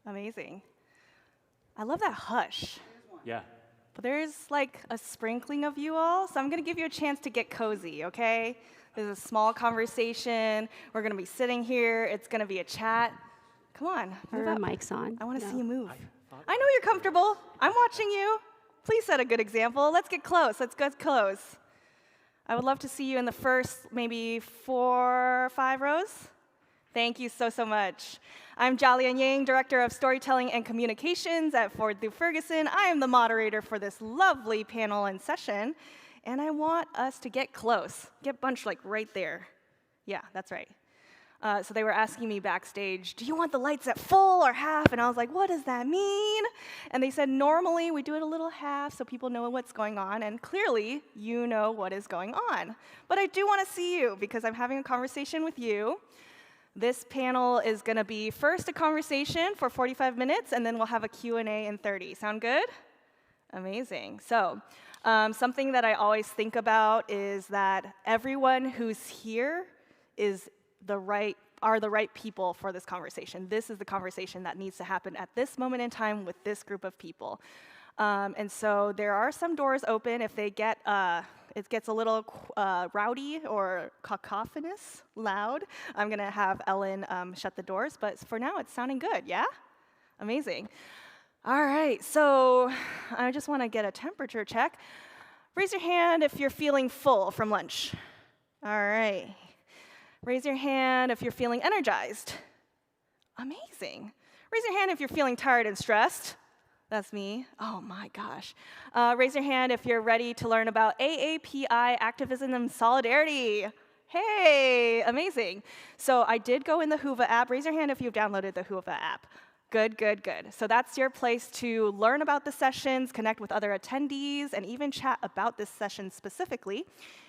Amazing. I love that hush. Yeah. But there's like a sprinkling of you all, so I'm going to give you a chance to get cozy, okay? This is a small conversation. We're going to be sitting here. It's going to be a chat. Come on. Are our mics on? I want to No. see you move. I know you're comfortable. I'm watching you. Please set a good example. Let's get close. Let's get close. I would love to see you in the first maybe 4 or 5 rows. Thank you so, so much. I'm Jialian Yang, Director of Storytelling and Communications at Ford through Ferguson. I am the moderator for this lovely panel and session, and I want us to get close. Get bunched like right there. Yeah, that's right. So they were asking me backstage, do you want the lights at full or half? And I was like, what does that mean? And they said, normally we do it a little half so people know what's going on, and clearly you know what is going on. But I do want to see you because I'm having a conversation with you. This panel is going to be first a conversation for 45 minutes, and then we'll have a Q&A in 30. Sound good? Amazing. So something that I always think about is that everyone who's here are the right people for this conversation. This is the conversation that needs to happen at this moment in time with this group of people. And so there are some doors open. If they get it gets a little rowdy or cacophonous, loud, I'm going to have Ellen shut the doors. But for now, it's sounding good, yeah? Amazing. All right, so I just want to get a temperature check. Raise your hand if you're feeling full from lunch. All right. Raise your hand if you're feeling energized. Amazing. Raise your hand if you're feeling tired and stressed. That's me. Oh my gosh. Raise your hand if you're ready to learn about AAPI, Activism and Solidarity. Hey, amazing. So I did go in the Whova app. Raise your hand if you've downloaded the Whova app. Good, good, good. So that's your place to learn about the sessions, connect with other attendees, and even chat about this session specifically.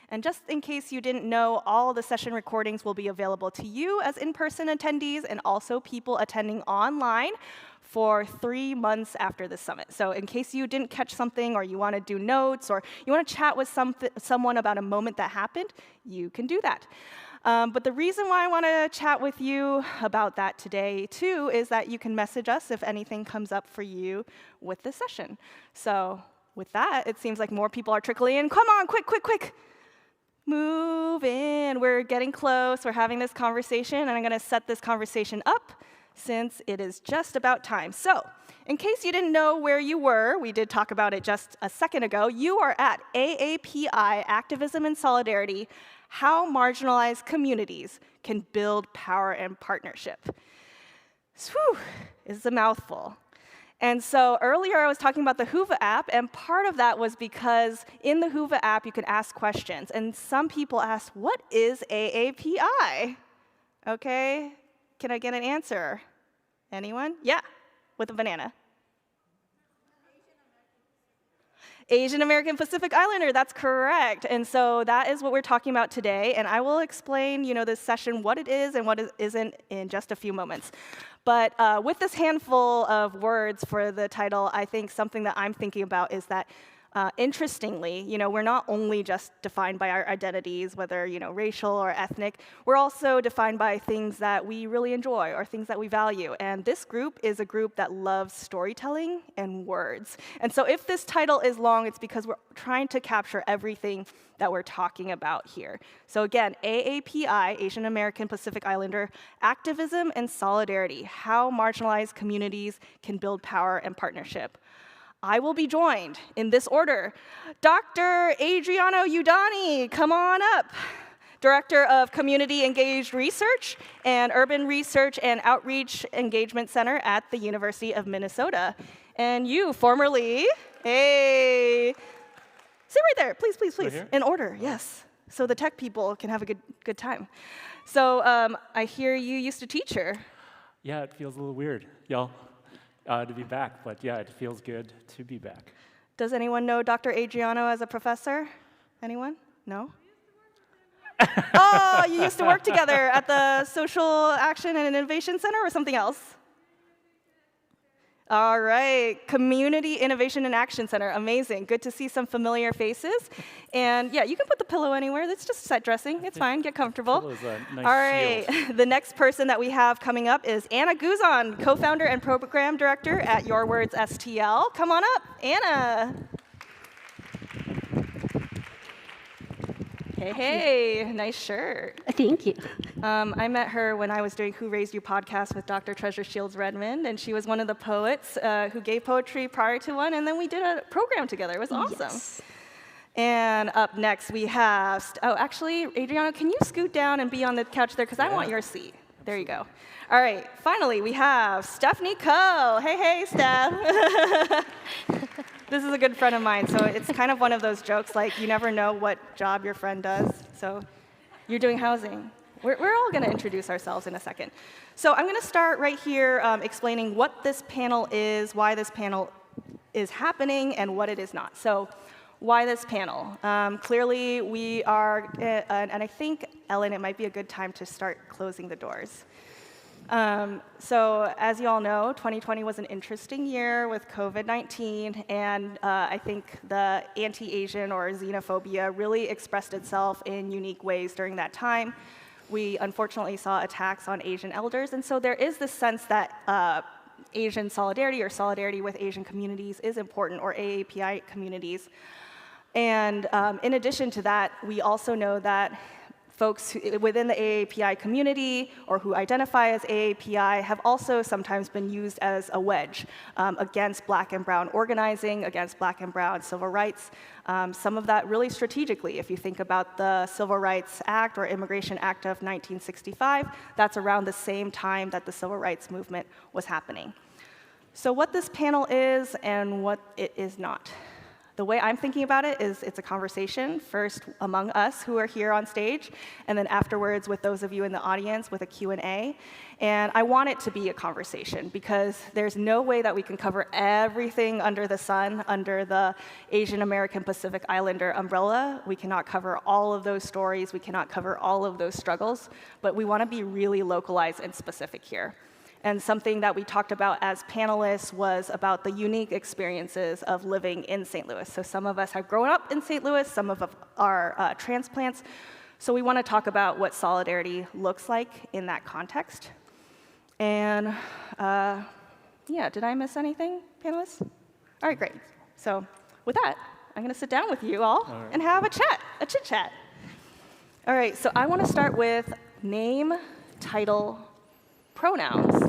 And just in case you didn't know, all the session recordings will be available to you as in-person attendees and also people attending online for 3 months after the summit. So in case you didn't catch something or you want to do notes or you want to chat with someone about a moment that happened, you can do that. But the reason why I want to chat with you about that today, too, is that you can message us if anything comes up for you with this session. So with that, it seems like more people are trickling in. Come on, quick, quick, quick. Move in. We're getting close. We're having this conversation, and I'm going to set this conversation up since it is just about time. So in case you didn't know where you were, we did talk about it just a second ago, you are at AAPI, Activism and Solidarity, How Marginalized Communities Can Build Power and Partnership. Whew, it's a mouthful. And so earlier I was talking about the Whova app, and part of that was because in the Whova app you can ask questions. And some people asked, what is AAPI? Okay, can I get an answer? Anyone? Yeah, with a banana. Asian American Pacific Islander, that's correct. And so that is what we're talking about today. And I will explain, this session, what it is and what it isn't in just a few moments. But with this handful of words for the title, I think something that I'm thinking about is that interestingly, we're not only just defined by our identities, whether racial or ethnic. We're also defined by things that we really enjoy or things that we value. And this group is a group that loves storytelling and words. And so if this title is long, it's because we're trying to capture everything that we're talking about here. So again, AAPI, Asian American Pacific Islander, Activism and Solidarity, How Marginalized Communities Can Build Power and Partnership. I will be joined in this order. Dr. Adriano Udani, come on up. Director of Community Engaged Research and Urban Research and Outreach Engagement Center at the University of Minnesota. And you, formerly, hey, sit right there, please, please, please, in order, yes. So the tech people can have a good time. So I hear you used to teach here. Yeah, it feels a little weird, y'all. To be back, but yeah, it feels good to be back. Does anyone know Dr. Adriano as a professor? Anyone? No? Oh, you used to work together at the Social Action and Innovation Center or something else? All right, Community Innovation and Action Center, amazing. Good to see some familiar faces. And yeah, you can put the pillow anywhere. It's just set dressing. It's fine, get comfortable. Pillow's a nice All right, shield. the next person that we have coming up is Anna Guzon, co-founder and program director at YourWords STL. Come on up, Anna. Hey, hey, nice shirt. Thank you. I met her when I was doing Who Raised You podcast with Dr. Treasure Shields Redmond, and she was one of the poets who gave poetry prior to one, and then we did a program together. It was awesome. Yes. And up next we have, actually, Adriano, can you scoot down and be on the couch there? Because I want your seat. There you go. All right, finally we have Stephanie Coe. Hey, hey, Steph. This is a good friend of mine, so it's kind of one of those jokes, like you never know what job your friend does. So you're doing housing. We're all going to introduce ourselves in a second. So I'm going to start right here explaining what this panel is, why this panel is happening, and what it is not. So why this panel? Clearly, we are, and I think, Ellen, it might be a good time to start closing the doors. So as you all know, 2020 was an interesting year with COVID-19, and I think the anti-Asian or xenophobia really expressed itself in unique ways during that time. We unfortunately saw attacks on Asian elders, and so there is this sense that Asian solidarity or solidarity with Asian communities is important, or AAPI communities. And in addition to that, we also know that folks within the AAPI community or who identify as AAPI have also sometimes been used as a wedge against Black and brown organizing, against Black and brown civil rights. Some of that really strategically. If you think about the Civil Rights Act or Immigration Act of 1965, that's around the same time that the civil rights movement was happening. So what this panel is and what it is not. The way I'm thinking about it is it's a conversation, first among us who are here on stage, and then afterwards with those of you in the audience with a Q&A. And I want it to be a conversation because there's no way that we can cover everything under the sun, under the Asian American Pacific Islander umbrella. We cannot cover all of those stories. We cannot cover all of those struggles. But we want to be really localized and specific here. And something that we talked about as panelists was about the unique experiences of living in St. Louis. So some of us have grown up in St. Louis, some of us are transplants. So we want to talk about what solidarity looks like in that context. And yeah, did I miss anything, panelists? All right, great. So with that, I'm going to sit down with you all and have a chat, a chit chat. All right, so I want to start with name, title, pronouns,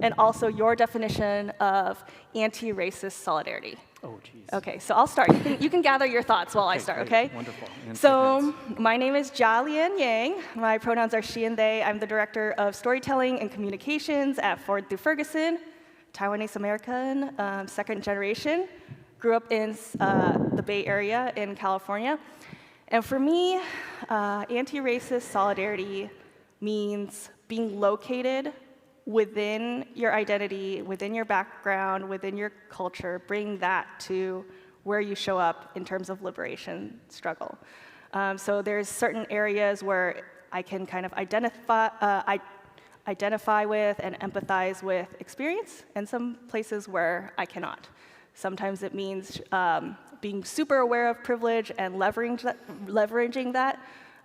and also your definition of anti-racist solidarity. Oh, geez. Okay, so I'll start. You can gather your thoughts while I start, great. okay? Wonderful. So my name is Jialian Yang. My pronouns are she and they. I'm the director of storytelling and communications at Ford through Ferguson, Taiwanese American, second generation. Grew up in the Bay Area in California. And for me, anti-racist solidarity means being located within your identity, within your background, within your culture, bring that to where you show up in terms of liberation struggle. So there's certain areas where I can kind of identify with and empathize with experience, and some places where I cannot. Sometimes it means being super aware of privilege and leveraging that.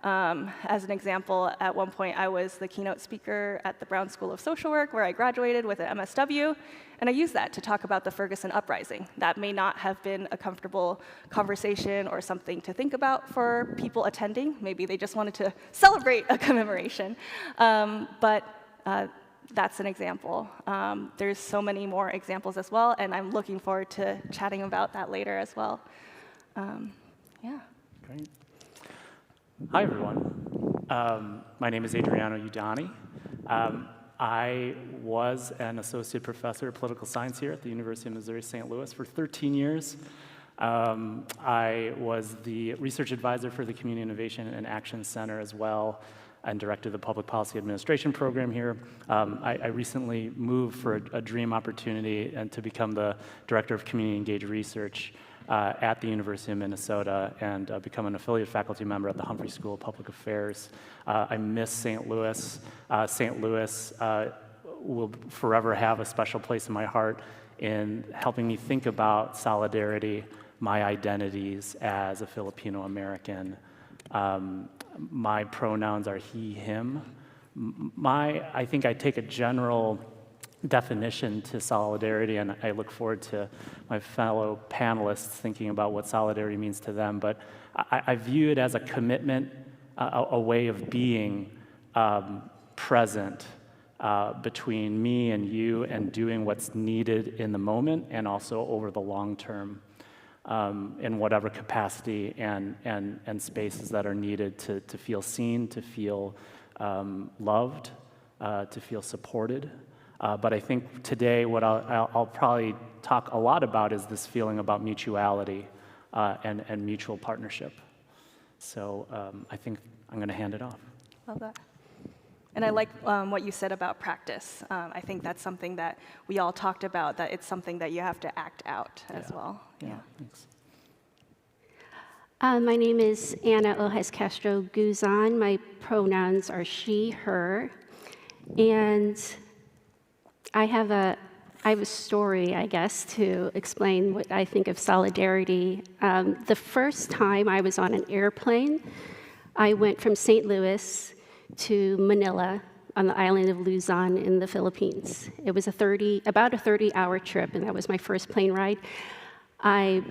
As an example, at one point I was the keynote speaker at the Brown School of Social Work, where I graduated with an MSW, and I used that to talk about the Ferguson uprising. That may not have been a comfortable conversation or something to think about for people attending. Maybe they just wanted to celebrate a commemoration. But that's an example. There's so many more examples as well, and I'm looking forward to chatting about that later as well. Yeah. Great. Hi, everyone. My name is Adriano Udani. I was an associate professor of political science here at the University of Missouri St. Louis for 13 years. I was the research advisor for the Community Innovation and Action Center as well, and directed the Public Policy Administration program here. I recently moved for a dream opportunity and to become the director of Community Engaged Research at the University of Minnesota and become an affiliate faculty member at the Humphrey School of Public Affairs. I miss St. Louis. St. Louis will forever have a special place in my heart in helping me think about solidarity, my identities as a Filipino American. My pronouns are he, him. I think I take a general definition to solidarity, and I look forward to my fellow panelists thinking about what solidarity means to them, but I view it as a commitment, a way of being present between me and you and doing what's needed in the moment and also over the long term in whatever capacity and spaces that are needed to feel seen, to feel loved, to feel supported. But I think today what I'll probably talk a lot about is this feeling about mutuality and mutual partnership. So I think I'm going to hand it off. Love that. And I like what you said about practice. I think that's something that we all talked about, that it's something that you have to act out as well. Yeah, thanks. My name is Anna Ojes Castro Guzon. My pronouns are she, her. And I have a story, I guess, to explain what I think of solidarity. The first time I was on an airplane, I went from St. Louis to Manila on the island of Luzon in the Philippines. It was about a 30-hour trip, and that was my first plane ride. I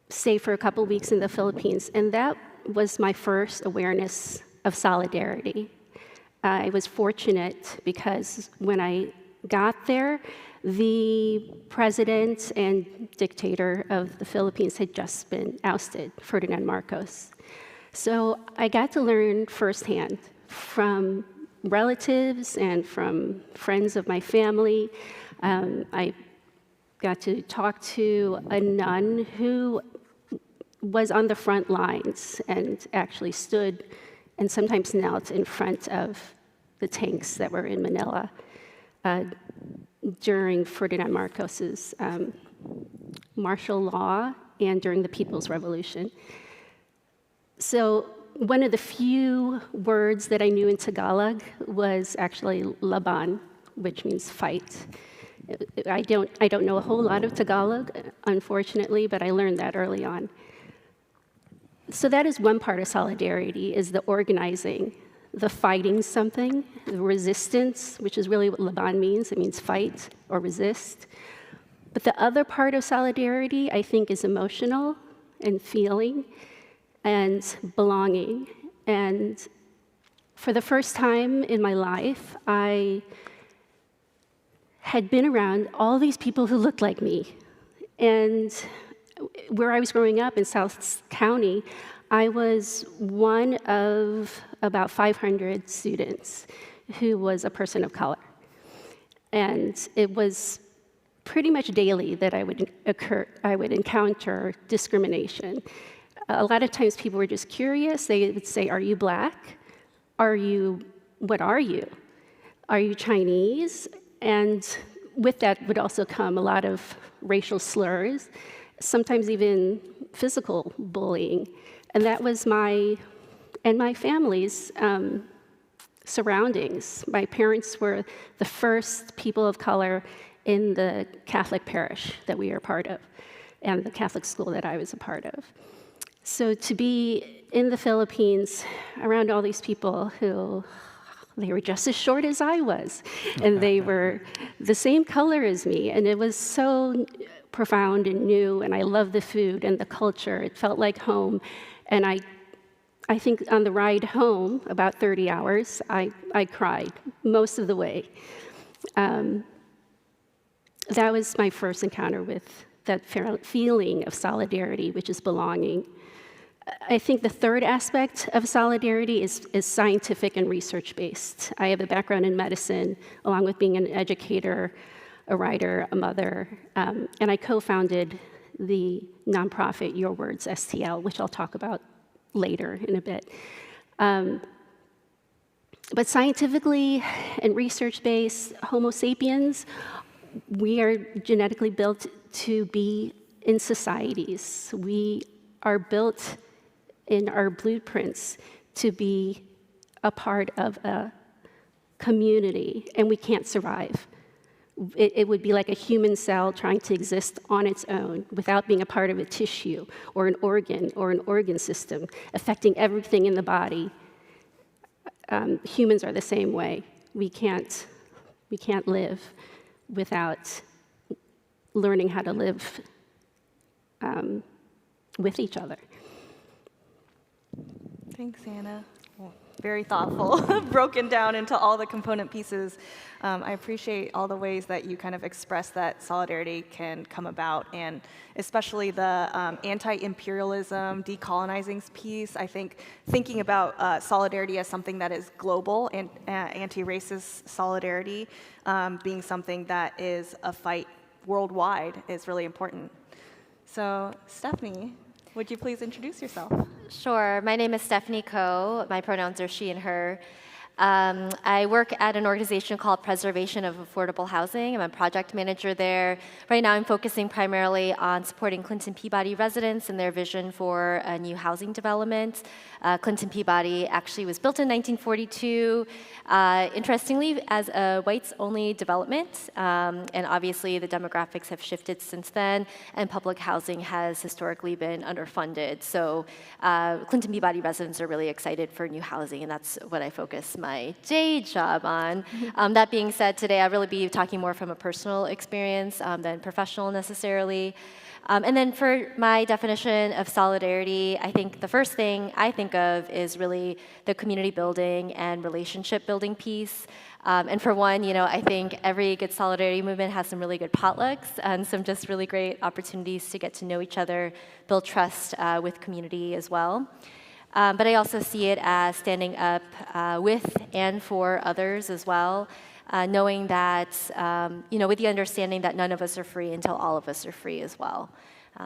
stayed for a couple weeks in the Philippines, and that was my first awareness of solidarity. I was fortunate because when I got there, the president and dictator of the Philippines had just been ousted, Ferdinand Marcos. So I got to learn firsthand from relatives and from friends of my family. I got to talk to a nun who was on the front lines and actually stood and sometimes knelt in front of the tanks that were in Manila during Ferdinand Marcos's martial law and during the People's Revolution. So one of the few words that I knew in Tagalog was actually laban, which means fight. I don't know a whole lot of Tagalog, unfortunately, but I learned that early on. So that is one part of solidarity, is the organizing, the fighting something, the resistance, which is really what laban means. It means fight or resist. But the other part of solidarity, I think, is emotional and feeling and belonging. And for the first time in my life, I had been around all these people who looked like me. And where I was growing up in South County, I was one of about 500 students who was a person of color. And it was pretty much daily that I would encounter discrimination. A lot of times people were just curious. They would say, "Are you black? What are you? Are you Chinese?" And with that would also come a lot of racial slurs, sometimes even physical bullying. And that was my family's surroundings. My parents were the first people of color in the Catholic parish that we are part of, and the Catholic school that I was a part of. So to be in the Philippines around all these people who, they were just as short as I was, and they were the same color as me, and it was so profound and new, and I loved the food and the culture. It felt like home. And I think on the ride home, about 30 hours, I cried most of the way. That was my first encounter with that feeling of solidarity, which is belonging. I think the third aspect of solidarity is scientific and research-based. I have a background in medicine, along with being an educator, a writer, a mother, and I co-founded the nonprofit YourWords STL, which I'll talk about later in a bit. But scientifically and research-based, Homo sapiens, we are genetically built to be in societies. We are built in our blueprints to be a part of a community, and we can't survive. It would be like a human cell trying to exist on its own without being a part of a tissue or an organ system affecting everything in the body. Humans are the same way. We can't live without learning how to live with each other. Thanks, Anna. Very thoughtful, broken down into all the component pieces. I appreciate all the ways that you kind of express that solidarity can come about, and especially the anti-imperialism, decolonizing piece. I think thinking about solidarity as something that is global and anti-racist solidarity being something that is a fight worldwide is really important. So, Stephanie, would you please introduce yourself? Sure. My name is Stephanie Coe. My pronouns are she and her. I work at an organization called Preservation of Affordable Housing. I'm a project manager there. Right now I'm focusing primarily on supporting Clinton Peabody residents and their vision for a new housing development. Clinton Peabody actually was built in 1942, interestingly, as a whites-only development. And obviously the demographics have shifted since then, and public housing has historically been underfunded. So Clinton Peabody residents are really excited for new housing, and that's what I focus my day job on. That being said, today I'll really be talking more from a personal experience than professional necessarily. And then for my definition of solidarity, I think the first thing I think of is really the community building and relationship building piece. And for one, I think every good solidarity movement has some really good potlucks and some just really great opportunities to get to know each other, build trust with community as well. But I also see it as standing up with and for others as well, knowing that, with the understanding that none of us are free until all of us are free as well.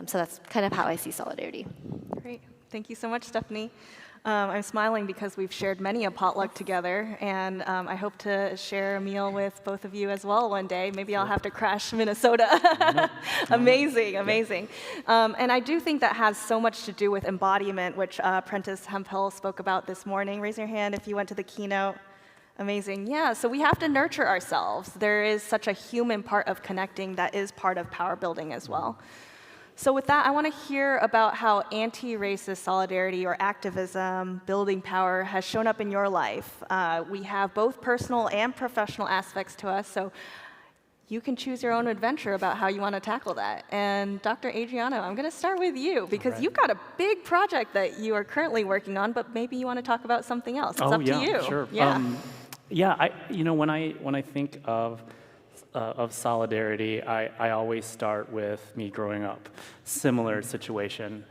So that's kind of how I see solidarity. Great. Thank you so much, Stephanie. I'm smiling because we've shared many a potluck together, and I hope to share a meal with both of you as well one day. Maybe I'll have to crash Minnesota. Amazing, amazing. And I do think that has so much to do with embodiment, which Prentice Hemphill spoke about this morning. Raise your hand if you went to the keynote. Amazing. Yeah, so we have to nurture ourselves. There is such a human part of connecting that is part of power building as well. So with that, I want to hear about how anti-racist solidarity or activism, building power, has shown up in your life. We have both personal and professional aspects to us, so you can choose your own adventure about how you want to tackle that. And Dr. Adriano, I'm going to start with you, because you've got a big project that you are currently working on, but maybe you want to talk about something else. It's up to you. Sure. Yeah. When I think of solidarity, I always start with me growing up. Similar situation,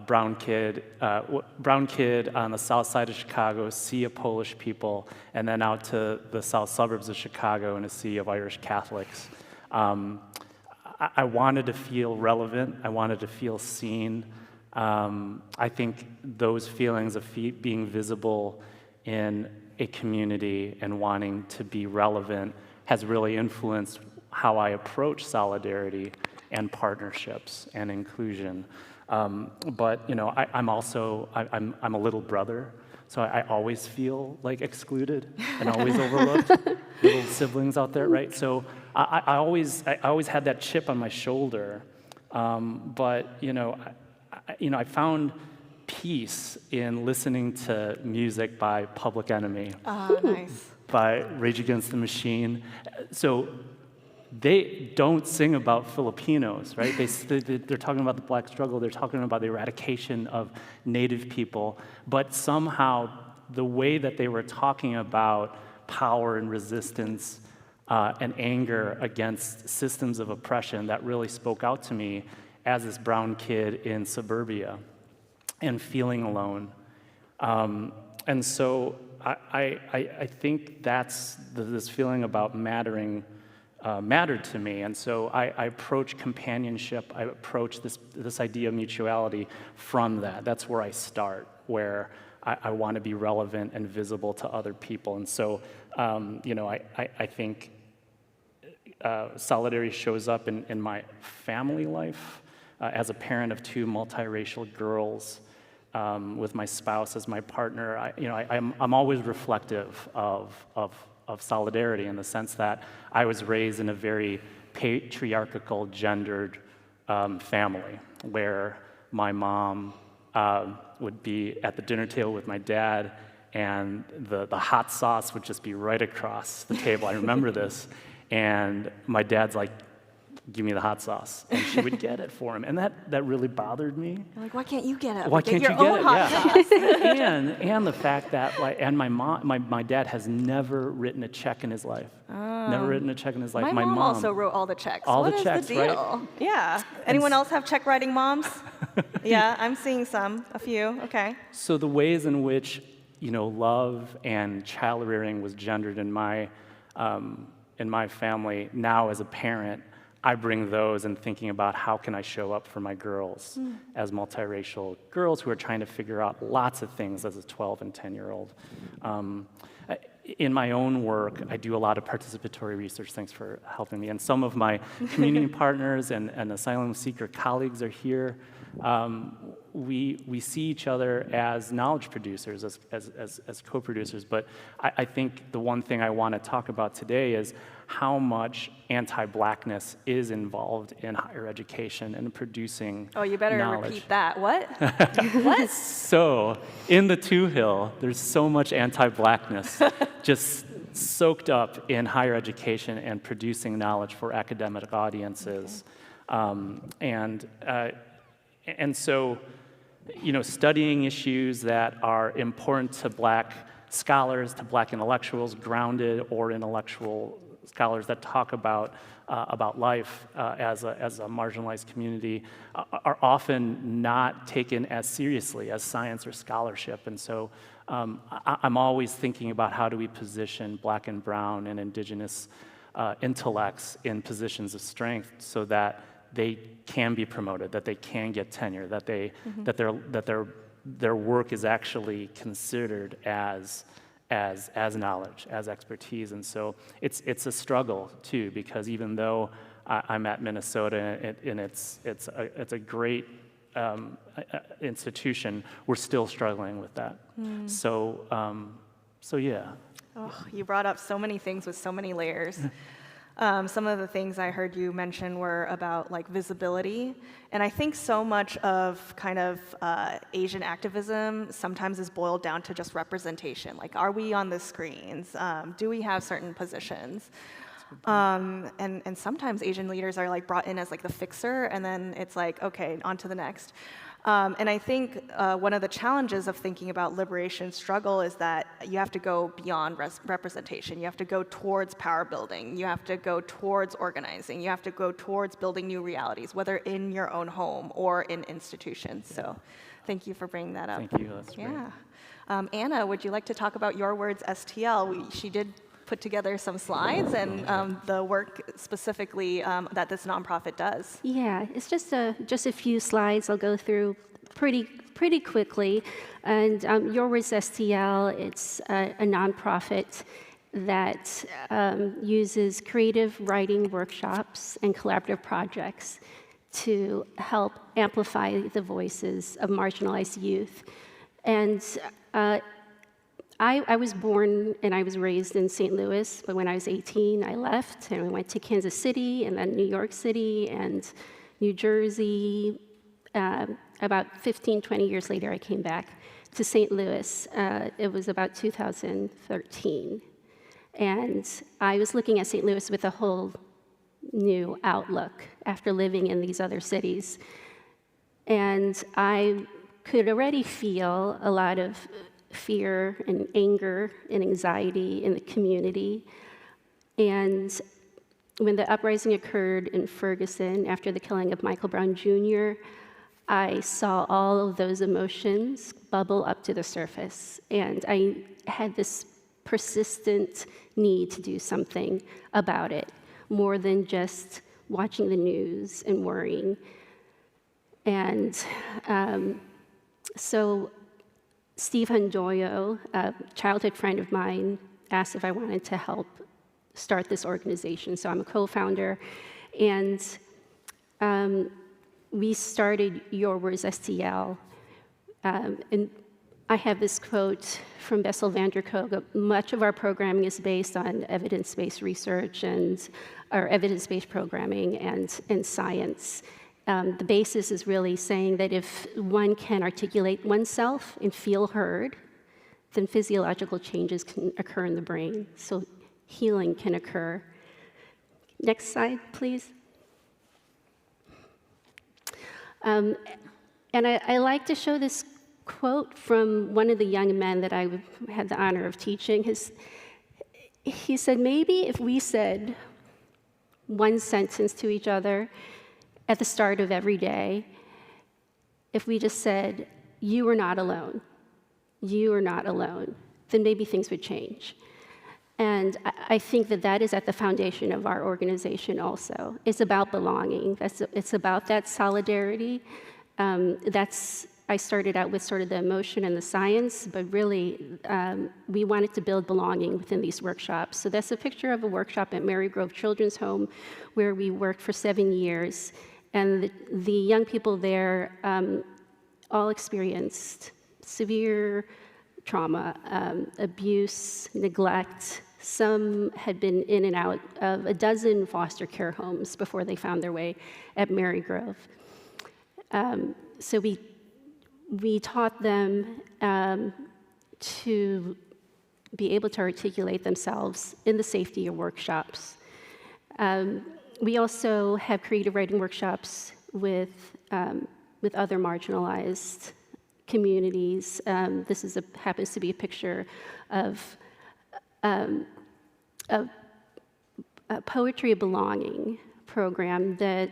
brown kid on the south side of Chicago, sea of Polish people, and then out to the south suburbs of Chicago in a sea of Irish Catholics. I wanted to feel relevant. I wanted to feel seen. I think those feelings of being visible in a community and wanting to be relevant has really influenced how I approach solidarity and partnerships and inclusion. But I'm also a little brother, so I always feel like excluded and always overlooked. Little siblings out there, right? So I always had that chip on my shoulder. But I found peace in listening to music by Public Enemy. Oh, nice. By Rage Against the Machine. So they don't sing about Filipinos, right? They're talking about the black struggle. They're talking about the eradication of Native people. But somehow the way that they were talking about power and resistance and anger against systems of oppression, that really spoke out to me as this brown kid in suburbia and feeling alone. And so I think that's this feeling about mattering mattered to me, and so I approach companionship. I approach this idea of mutuality from that. That's where I start, where I want to be relevant and visible to other people, and so I think solidarity shows up in my family life as a parent of two multiracial girls. With my spouse as my partner, I'm always reflective of solidarity, in the sense that I was raised in a very patriarchal, gendered family, where my mom would be at the dinner table with my dad, and the hot sauce would just be right across the table. I remember this. And my dad's like, give me the hot sauce. And she would get it for him. And that really bothered me. You're like, why can't you get it? Why can't you your get own it? hot sauce? And the fact that, like, and my dad has never written a check in his life. Never written a check in his life. My mom also wrote all the checks. All what the is checks, the deal? right? Yeah. Anyone else have check writing moms? Yeah, I'm seeing a few. Okay. So the ways in which, love and child rearing was gendered in my family, now as a parent, I bring those and thinking about how can I show up for my girls as multiracial girls who are trying to figure out lots of things as a 12 and 10-year-old. In my own work, I do a lot of participatory research. Thanks for helping me. And some of my community partners and asylum seeker colleagues are here. We see each other as knowledge producers, as co-producers, but I think the one thing I want to talk about today is how much anti-Blackness is involved in higher education and producing Oh, you better knowledge. repeat that. What? What? So, in the Two-Hill, there's so much anti-Blackness just soaked up in higher education and producing knowledge for academic audiences. Okay. And so, studying issues that are important to Black scholars, to Black intellectuals, grounded or intellectual scholars that talk about life as a marginalized community, are often not taken as seriously as science or scholarship. And so I'm always thinking about how do we position Black and Brown and Indigenous intellects in positions of strength so that they can be promoted, that they can get tenure, that their work is actually considered as knowledge, as expertise. And so it's a struggle too, because even though I'm at Minnesota and it's a great institution, we're still struggling with that. So yeah. Oh, you brought up so many things with so many layers. Some of the things I heard you mention were about like visibility, and I think so much of kind of Asian activism sometimes is boiled down to just representation. Like, are we on the screens? Do we have certain positions? And sometimes Asian leaders are like brought in as like the fixer, and then it's like, okay, on to the next. And I think one of the challenges of thinking about liberation struggle is that you have to go beyond representation. You have to go towards power building. You have to go towards organizing. You have to go towards building new realities, whether in your own home or in institutions. So thank you for bringing that up. Thank you. That's great. Yeah. Anna, would you like to talk about YourWords STL? She did put together some slides and the work specifically that this nonprofit does. Yeah, it's just a few slides I'll go through pretty quickly. And YourWords STL, it's a nonprofit that uses creative writing workshops and collaborative projects to help amplify the voices of marginalized youth. And I was born and I was raised in St. Louis, but when I was 18, I left and I went to Kansas City and then New York City and New Jersey. About 15, 20 years later, I came back to St. Louis. It was about 2013. And I was looking at St. Louis with a whole new outlook after living in these other cities. And I could already feel a lot of fear and anger and anxiety in the community. And when the uprising occurred in Ferguson after the killing of Michael Brown Jr., I saw all of those emotions bubble up to the surface. And I had this persistent need to do something about it, more than just watching the news and worrying. And so Steve Handoyo, a childhood friend of mine, asked if I wanted to help start this organization. So I'm a co-founder, and we started YourWords STL. And I have this quote from Bessel van der Kolk. Much of our programming is based on evidence-based research or evidence-based programming and science. The basis is really saying that if one can articulate oneself and feel heard, then physiological changes can occur in the brain. So healing can occur. Next slide, please. And I like to show this quote from one of the young men that I had the honor of teaching. He said, maybe if we said one sentence to each other at the start of every day, if we just said, you are not alone, you are not alone, then maybe things would change. And I think that that is at the foundation of our organization also. It's about belonging. It's about that solidarity. I started out with sort of the emotion and the science, but really we wanted to build belonging within these workshops. So that's a picture of a workshop at Marygrove Children's Home where we worked for 7 years. And the young people there all experienced severe trauma, abuse, neglect. Some had been in and out of a dozen foster care homes before they found their way at Marygrove. So we taught them to be able to articulate themselves in the safety of workshops. We also have creative writing workshops with other marginalized communities. This happens to be a picture of a poetry of belonging program that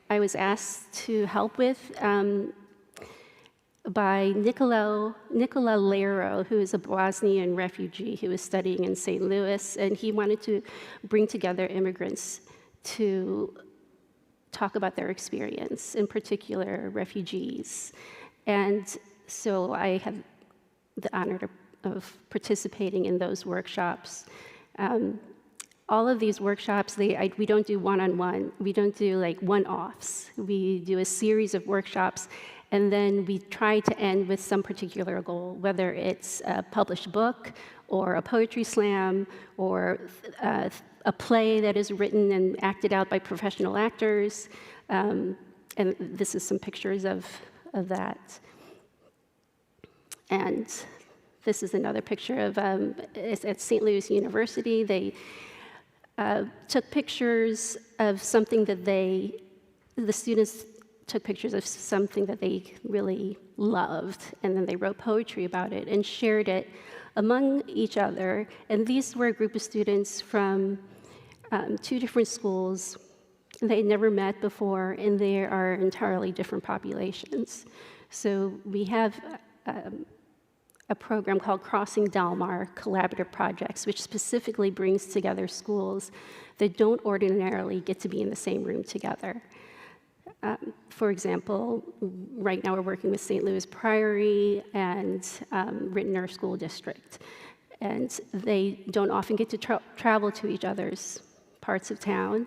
I was asked to help with by Nicola Lero, who is a Bosnian refugee who was studying in St. Louis, and he wanted to bring together immigrants to talk about their experience, in particular refugees. And so I had the honor of participating in those workshops. All of these workshops, we don't do one-on-one. We don't do like one-offs. We do a series of workshops, and then we try to end with some particular goal, whether it's a published book or a poetry slam or a play that is written and acted out by professional actors. And this is some pictures of that. And this is another picture of, it's at St. Louis University. They took pictures of something that the students took pictures of something that they really loved, and then they wrote poetry about it and shared it among each other. And these were a group of students from 2 different schools. They'd never met before, and they are entirely different populations. So we have a program called Crossing Delmar Collaborative Projects, which specifically brings together schools that don't ordinarily get to be in the same room together. For example, right now we're working with St. Louis Priory and Rittenhour School District. And they don't often get to travel to each other's parts of town.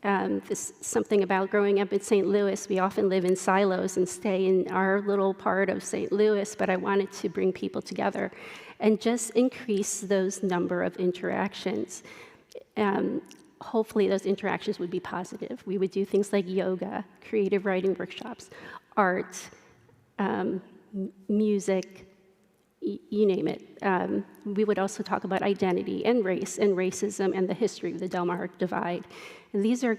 This something about growing up in St. Louis. We often live in silos and stay in our little part of St. Louis, but I wanted to bring people together and just increase those number of interactions. Hopefully those interactions would be positive. We would do things like yoga, creative writing workshops, art, music, you name it. We would also talk about identity and race and racism and the history of the Delmar Divide. And these are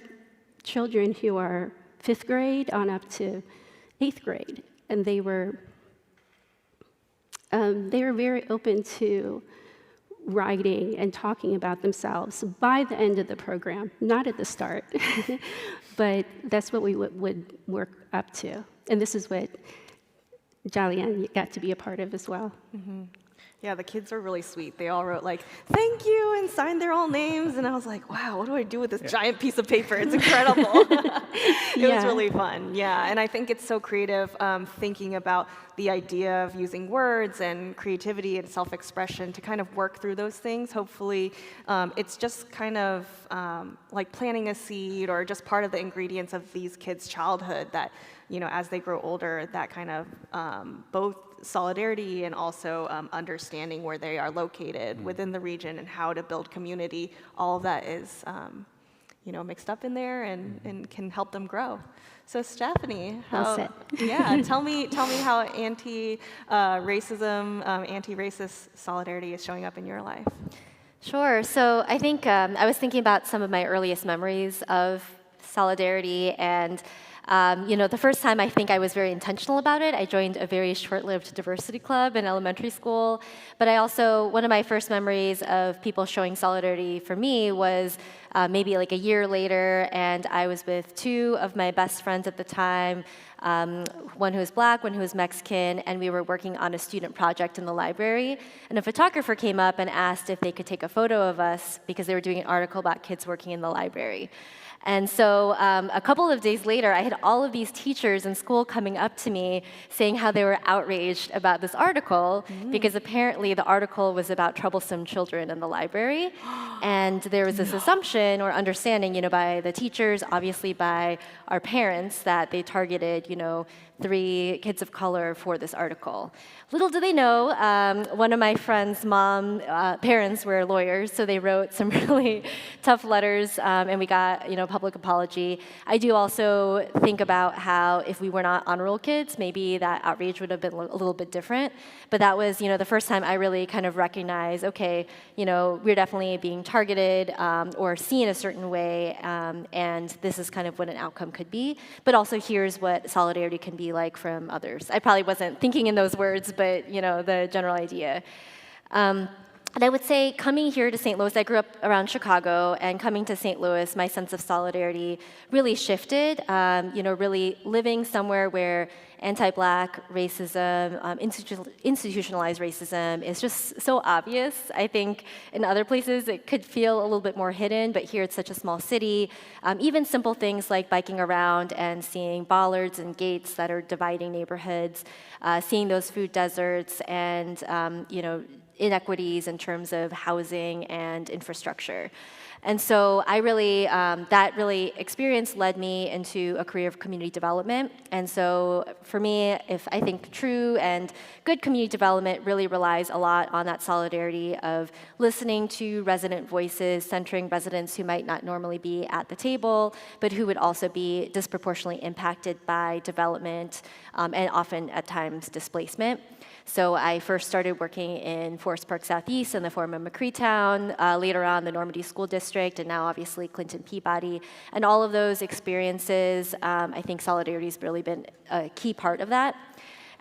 children who are 5th grade on up to 8th grade. And they were very open to writing and talking about themselves by the end of the program, not at the start, but that's what we would work up to. And this is what Jalian got to be a part of as well. Mm-hmm. Yeah, the kids are really sweet. They all wrote like, thank you, and signed their own names. And I was like, wow, what do I do with this giant piece of paper? It's incredible. It was really fun, yeah. And I think it's so creative thinking about the idea of using words and creativity and self-expression to kind of work through those things. Hopefully, it's just kind of like planting a seed or just part of the ingredients of these kids' childhood that, you know, as they grow older, that kind of both solidarity and also understanding where they are located within the region and how to build community. All of that is mixed up in there and can help them grow. So Stephanie, tell me how anti-racism, anti-racist solidarity is showing up in your life. Sure. So I think I was thinking about some of my earliest memories of solidarity, and the first time I think I was very intentional about it, I joined a very short-lived diversity club in elementary school. But I also, one of my first memories of people showing solidarity for me was maybe like a year later, and I was with two of my best friends at the time, one who was Black, one who was Mexican, and we were working on a student project in the library. And a photographer came up and asked if they could take a photo of us because they were doing an article about kids working in the library. And so a couple of days later, I had all of these teachers in school coming up to me saying how they were outraged about this article because apparently the article was about troublesome children in the library. And there was this assumption or understanding, by the teachers, obviously by our parents, that they targeted, 3 kids of color for this article. Little do they know, one of my friend's parents were lawyers, so they wrote some really tough letters, and we got, public apology. I do also think about how if we were not honor roll kids, maybe that outrage would have been a little bit different. But that was, the first time I really kind of recognized, okay, we're definitely being targeted or seen a certain way, and this is kind of what an outcome could be. But also here's what solidarity can be like from others. I probably wasn't thinking in those words, but the general idea. And I would say coming here to St. Louis, I grew up around Chicago, and coming to St. Louis, my sense of solidarity really shifted. Really living somewhere where anti-Black racism, institutionalized racism is just so obvious. I think in other places it could feel a little bit more hidden, but here it's such a small city. Even simple things like biking around and seeing bollards and gates that are dividing neighborhoods, seeing those food deserts and inequities in terms of housing and infrastructure. And so I really, that really experience led me into a career of community development. And so for me, if I think true and good community development really relies a lot on that solidarity of listening to resident voices, centering residents who might not normally be at the table, but who would also be disproportionately impacted by development and often at times displacement. So I first started working in Forest Park Southeast in the former McCreetown, later on the Normandy School District, and now obviously Clinton Peabody. And all of those experiences, I think solidarity has really been a key part of that.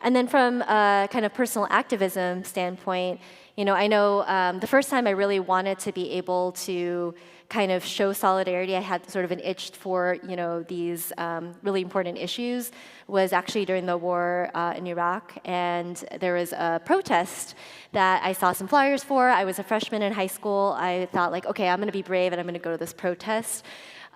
And then from a kind of personal activism standpoint, I know the first time I really wanted to be able to kind of show solidarity, I had sort of an itch for, these really important issues, was actually during the war in Iraq. And there was a protest that I saw some flyers for. I was a freshman in high school. I thought like, okay, I'm gonna be brave and I'm gonna go to this protest.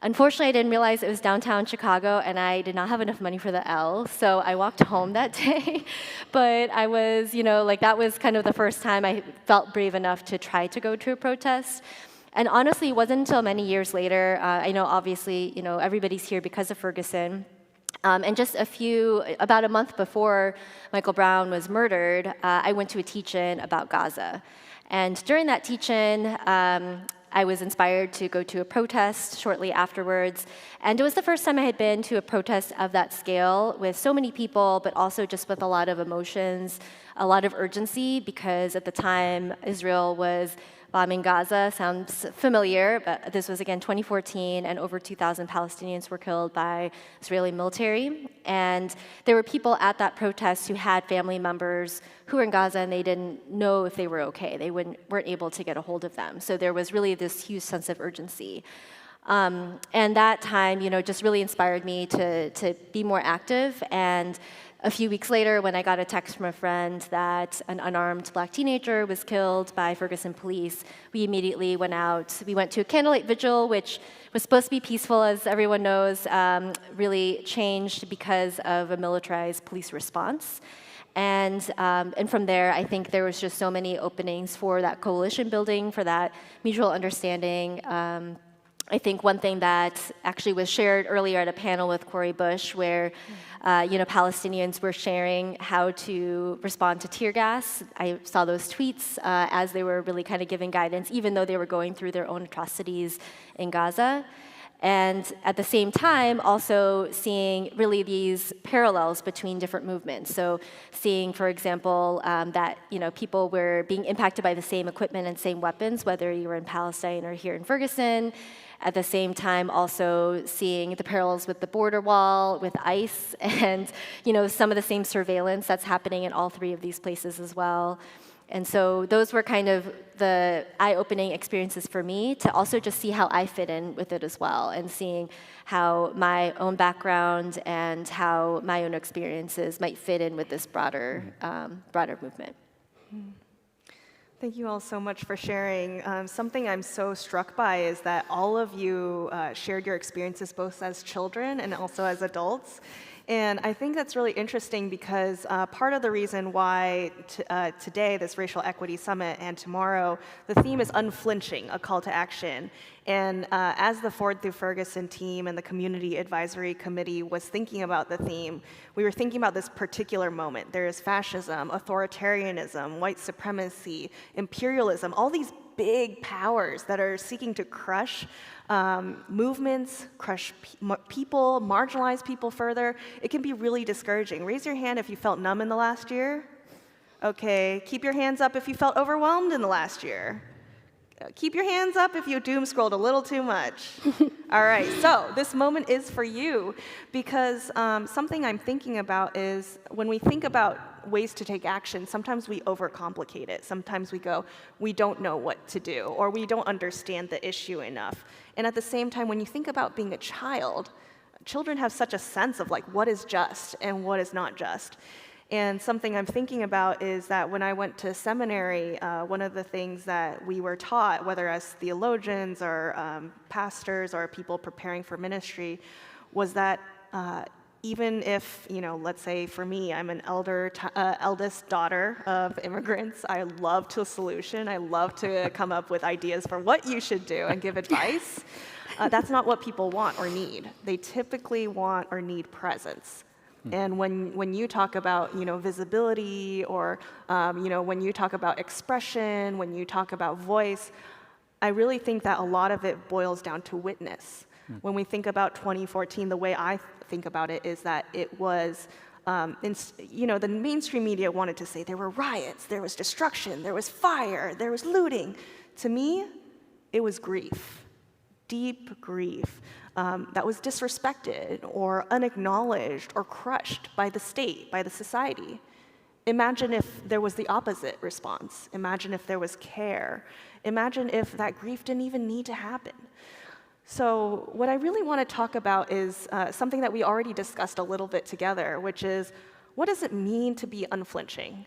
Unfortunately, I didn't realize it was downtown Chicago, and I did not have enough money for the L, so I walked home that day. But I was, that was kind of the first time I felt brave enough to try to go to a protest. And honestly, it wasn't until many years later. I know, obviously, everybody's here because of Ferguson. And just about a month before Michael Brown was murdered, I went to a teach-in about Gaza. And during that teach-in, I was inspired to go to a protest shortly afterwards. And it was the first time I had been to a protest of that scale with so many people, but also just with a lot of emotions, a lot of urgency, because at the time, Israel was bombing Gaza. Sounds familiar, but this was, again, 2014, and over 2,000 Palestinians were killed by Israeli military. And there were people at that protest who had family members who were in Gaza, and they didn't know if they were okay. They weren't able to get a hold of them. So there was really this huge sense of urgency. And that time, just really inspired me to be more active. And a few weeks later, when I got a text from a friend that an unarmed Black teenager was killed by Ferguson police, we immediately went out. We went to a candlelight vigil, which was supposed to be peaceful, as everyone knows, really changed because of a militarized police response. And from there, I think there was just so many openings for that coalition building, for that mutual understanding. I think one thing that actually was shared earlier at a panel with Corey Bush, where Palestinians were sharing how to respond to tear gas. I saw those tweets as they were really kind of giving guidance, even though they were going through their own atrocities in Gaza. And at the same time, also seeing really these parallels between different movements. So seeing, for example, that people were being impacted by the same equipment and same weapons, whether you were in Palestine or here in Ferguson. At the same time, also seeing the parallels with the border wall, with ICE, and some of the same surveillance that's happening in all three of these places as well. And so those were kind of the eye-opening experiences for me to also just see how I fit in with it as well, and seeing how my own background and how my own experiences might fit in with this broader movement. Thank you all so much for sharing. Something I'm so struck by is that all of you shared your experiences both as children and also as adults. And I think that's really interesting because part of the reason why today, this Racial Equity Summit, and tomorrow, the theme is unflinching, a call to action. And as the Ford through Ferguson team and the Community Advisory Committee was thinking about the theme, we were thinking about this particular moment. There is fascism, authoritarianism, white supremacy, imperialism, all these big powers that are seeking to crush movements, crush people, marginalize people further. It can be really discouraging. Raise your hand if you felt numb in the last year. Okay, keep your hands up if you felt overwhelmed in the last year. Keep your hands up if you doom scrolled a little too much. All right, so this moment is for you because something I'm thinking about is when we think about ways to take action, sometimes we overcomplicate it. Sometimes we go, we don't know what to do, or we don't understand the issue enough. And at the same time, when you think about being a child, children have such a sense of like what is just and what is not just. And something I'm thinking about is that when I went to seminary, one of the things that we were taught, whether as theologians or pastors or people preparing for ministry, was that even if, let's say for me, I'm an eldest daughter of immigrants, I love to solution. I love to come up with ideas for what you should do and give advice. That's not what people want or need. They typically want or need presence. And when you talk about visibility or when you talk about expression, when you talk about voice, I really think that a lot of it boils down to witness. When we think about 2014, the way I think about it is that it was, the mainstream media wanted to say there were riots, there was destruction, there was fire, there was looting. To me, it was grief, deep grief. That was disrespected or unacknowledged or crushed by the state, by the society. Imagine if there was the opposite response. Imagine if there was care. Imagine if that grief didn't even need to happen. So what I really want to talk about is something that we already discussed a little bit together, which is what does it mean to be unflinching?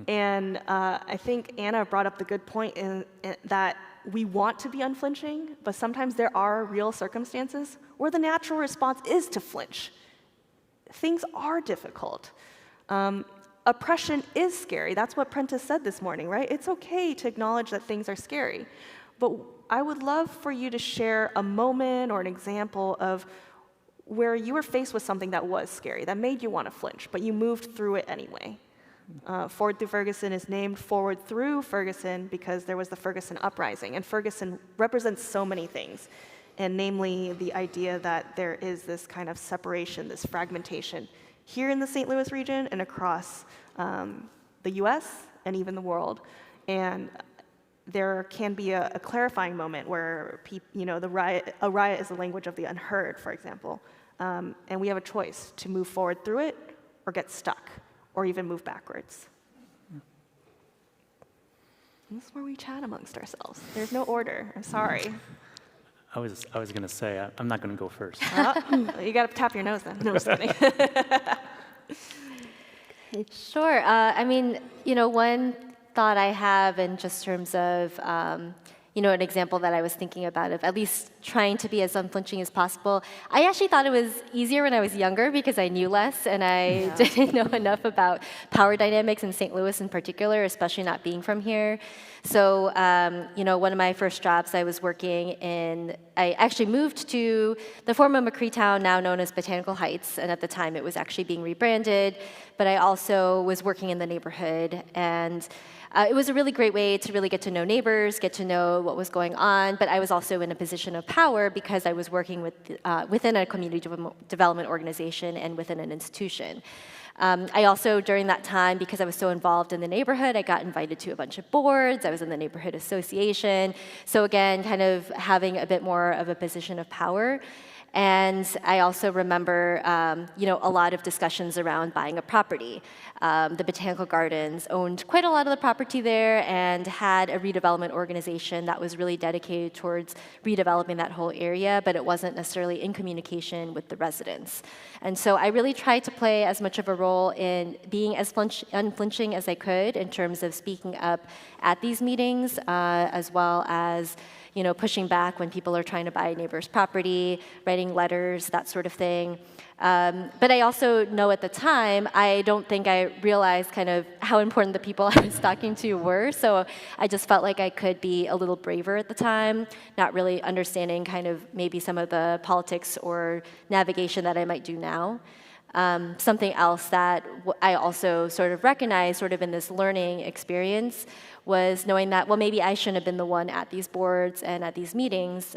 And I think Anna brought up the good point in that we want to be unflinching, but sometimes there are real circumstances where the natural response is to flinch. Things are difficult. Oppression is scary. That's what Prentice said this morning, right? It's okay to acknowledge that things are scary. But I would love for you to share a moment or an example of where you were faced with something that was scary, that made you want to flinch, but you moved through it anyway. Ford through Ferguson is named Forward Through Ferguson because there was the Ferguson uprising, and Ferguson represents so many things, and namely the idea that there is this kind of separation, this fragmentation here in the St. Louis region and across the US and even the world. And there can be a clarifying moment where a riot is the language of the unheard, for example, and we have a choice to move forward through it or get stuck, or even move backwards. This is where we chat amongst ourselves. There's no order. I'm sorry. I was going to say, I'm not going to go first. You got to tap your nose then. No, I'm just kidding. Sure. One thought I have in just terms of, an example that I was thinking about of at least trying to be as unflinching as possible. I actually thought it was easier when I was younger because I knew less and I didn't know enough about power dynamics in St. Louis in particular, especially not being from here. So, one of my first jobs, I was working I actually moved to the former McCree town, now known as Botanical Heights, and at the time it was actually being rebranded, but I also was working in the neighborhood, and it was a really great way to really get to know neighbors, get to know what was going on, but I was also in a position of power because I was working within a community development organization and within an institution. I also, during that time, because I was so involved in the neighborhood, I got invited to a bunch of boards. I was in the neighborhood association. So again, kind of having a bit more of a position of power. And I also remember, a lot of discussions around buying a property. The Botanical Gardens owned quite a lot of the property there and had a redevelopment organization that was really dedicated towards redeveloping that whole area, but it wasn't necessarily in communication with the residents. And so I really tried to play as much of a role in being as unflinching as I could in terms of speaking up at these meetings, as well as pushing back when people are trying to buy a neighbor's property, writing letters, that sort of thing. But I also know at the time, I don't think I realized kind of how important the people I was talking to were. So I just felt like I could be a little braver at the time, not really understanding kind of maybe some of the politics or navigation that I might do now. Something else that I also sort of recognized sort of in this learning experience was knowing that, well, maybe I shouldn't have been the one at these boards and at these meetings,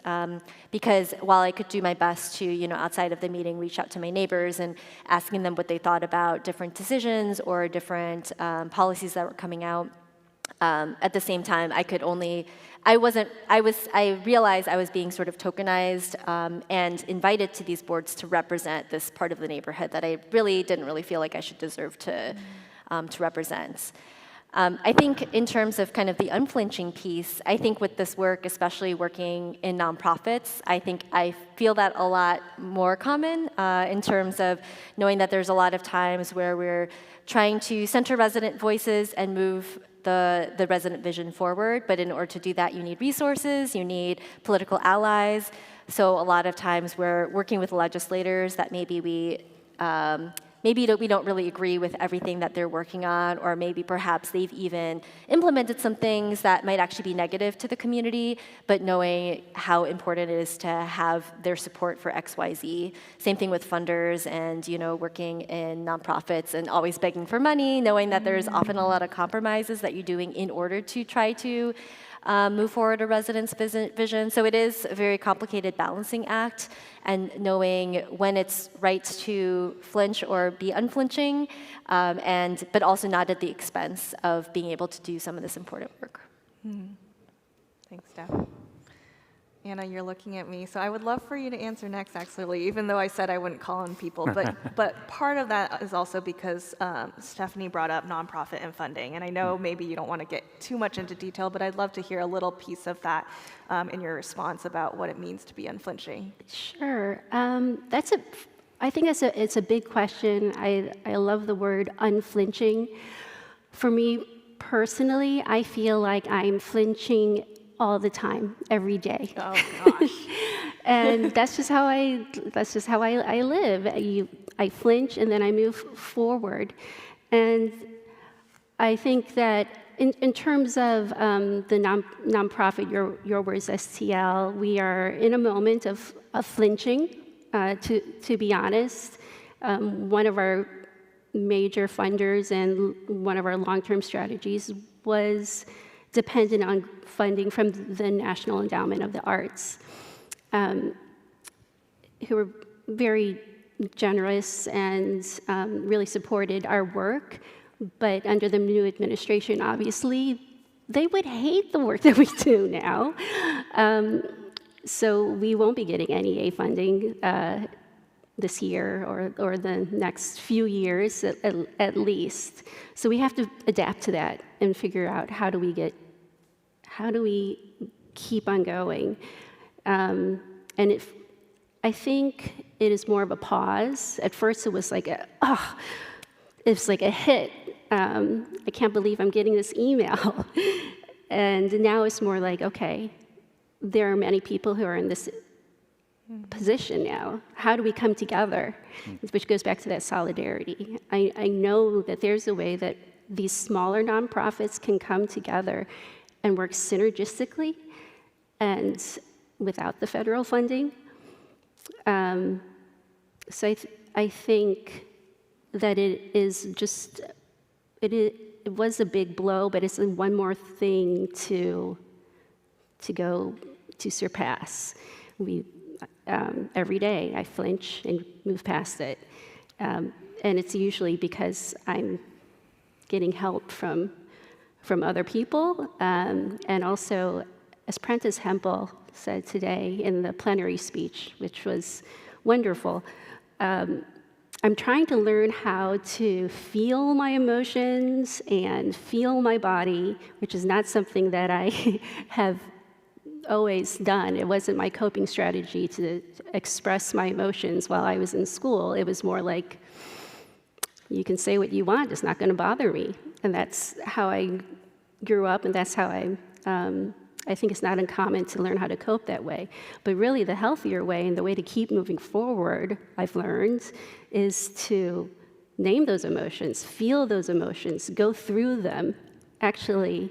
because while I could do my best to, outside of the meeting, reach out to my neighbors and asking them what they thought about different decisions or different policies that were coming out, at the same time, I realized I was being sort of tokenized and invited to these boards to represent this part of the neighborhood that I really didn't really feel like I should deserve to represent. I think in terms of kind of the unflinching piece, I think with this work, especially working in nonprofits, I think I feel that a lot more common in terms of knowing that there's a lot of times where we're trying to center resident voices and move the resident vision forward, but in order to do that, you need resources, you need political allies. So a lot of times we're working with legislators that maybe we don't really agree with everything that they're working on, or maybe perhaps they've even implemented some things that might actually be negative to the community, but knowing how important it is to have their support for XYZ. Same thing with funders and, working in nonprofits and always begging for money, knowing that there's often a lot of compromises that you're doing in order to try to move forward a resident's vision. So it is a very complicated balancing act, and knowing when it's right to flinch or be unflinching, but also not at the expense of being able to do some of this important work. Thanks, Steph. Anna, you're looking at me, so I would love for you to answer next, actually, even though I said I wouldn't call on people. But part of that is also because Stephanie brought up nonprofit and funding, and I know maybe you don't want to get too much into detail, but I'd love to hear a little piece of that in your response about what it means to be unflinching. Sure. I think it's a big question. I love the word unflinching. For me personally, I feel like I'm flinching all the time, every day. Oh gosh. And that's just how I live. I flinch and then I move forward. And I think that in terms of the nonprofit YourWords STL, we are in a moment of flinching. To be honest, one of our major funders and one of our long-term strategies was dependent on funding from the National Endowment of the Arts, who were very generous and really supported our work. But under the new administration, obviously, they would hate the work that we do now. So we won't be getting any A funding this year or the next few years at least. So we have to adapt to that and figure out how do we keep on going. And I think it is more of a pause. At first it was like it's like a hit. I can't believe I'm getting this email. And now it's more like, okay, there are many people who are in this position now. How do we come together? Which goes back to that solidarity. I know that there's a way that these smaller nonprofits can come together and work synergistically and without the federal funding. So I think that it was a big blow, but it's one more thing to surpass. Every day I flinch and move past it. And it's usually because I'm getting help from other people. And also, as Prentice Hempel said today in the plenary speech, which was wonderful, I'm trying to learn how to feel my emotions and feel my body, which is not something that I have always done. It wasn't my coping strategy to express my emotions while I was in school. It was more like, you can say what you want, it's not going to bother me. And that's how I grew up, and that's how I think it's not uncommon to learn how to cope that way. But really, the healthier way and the way to keep moving forward, I've learned, is to name those emotions, feel those emotions, go through them, actually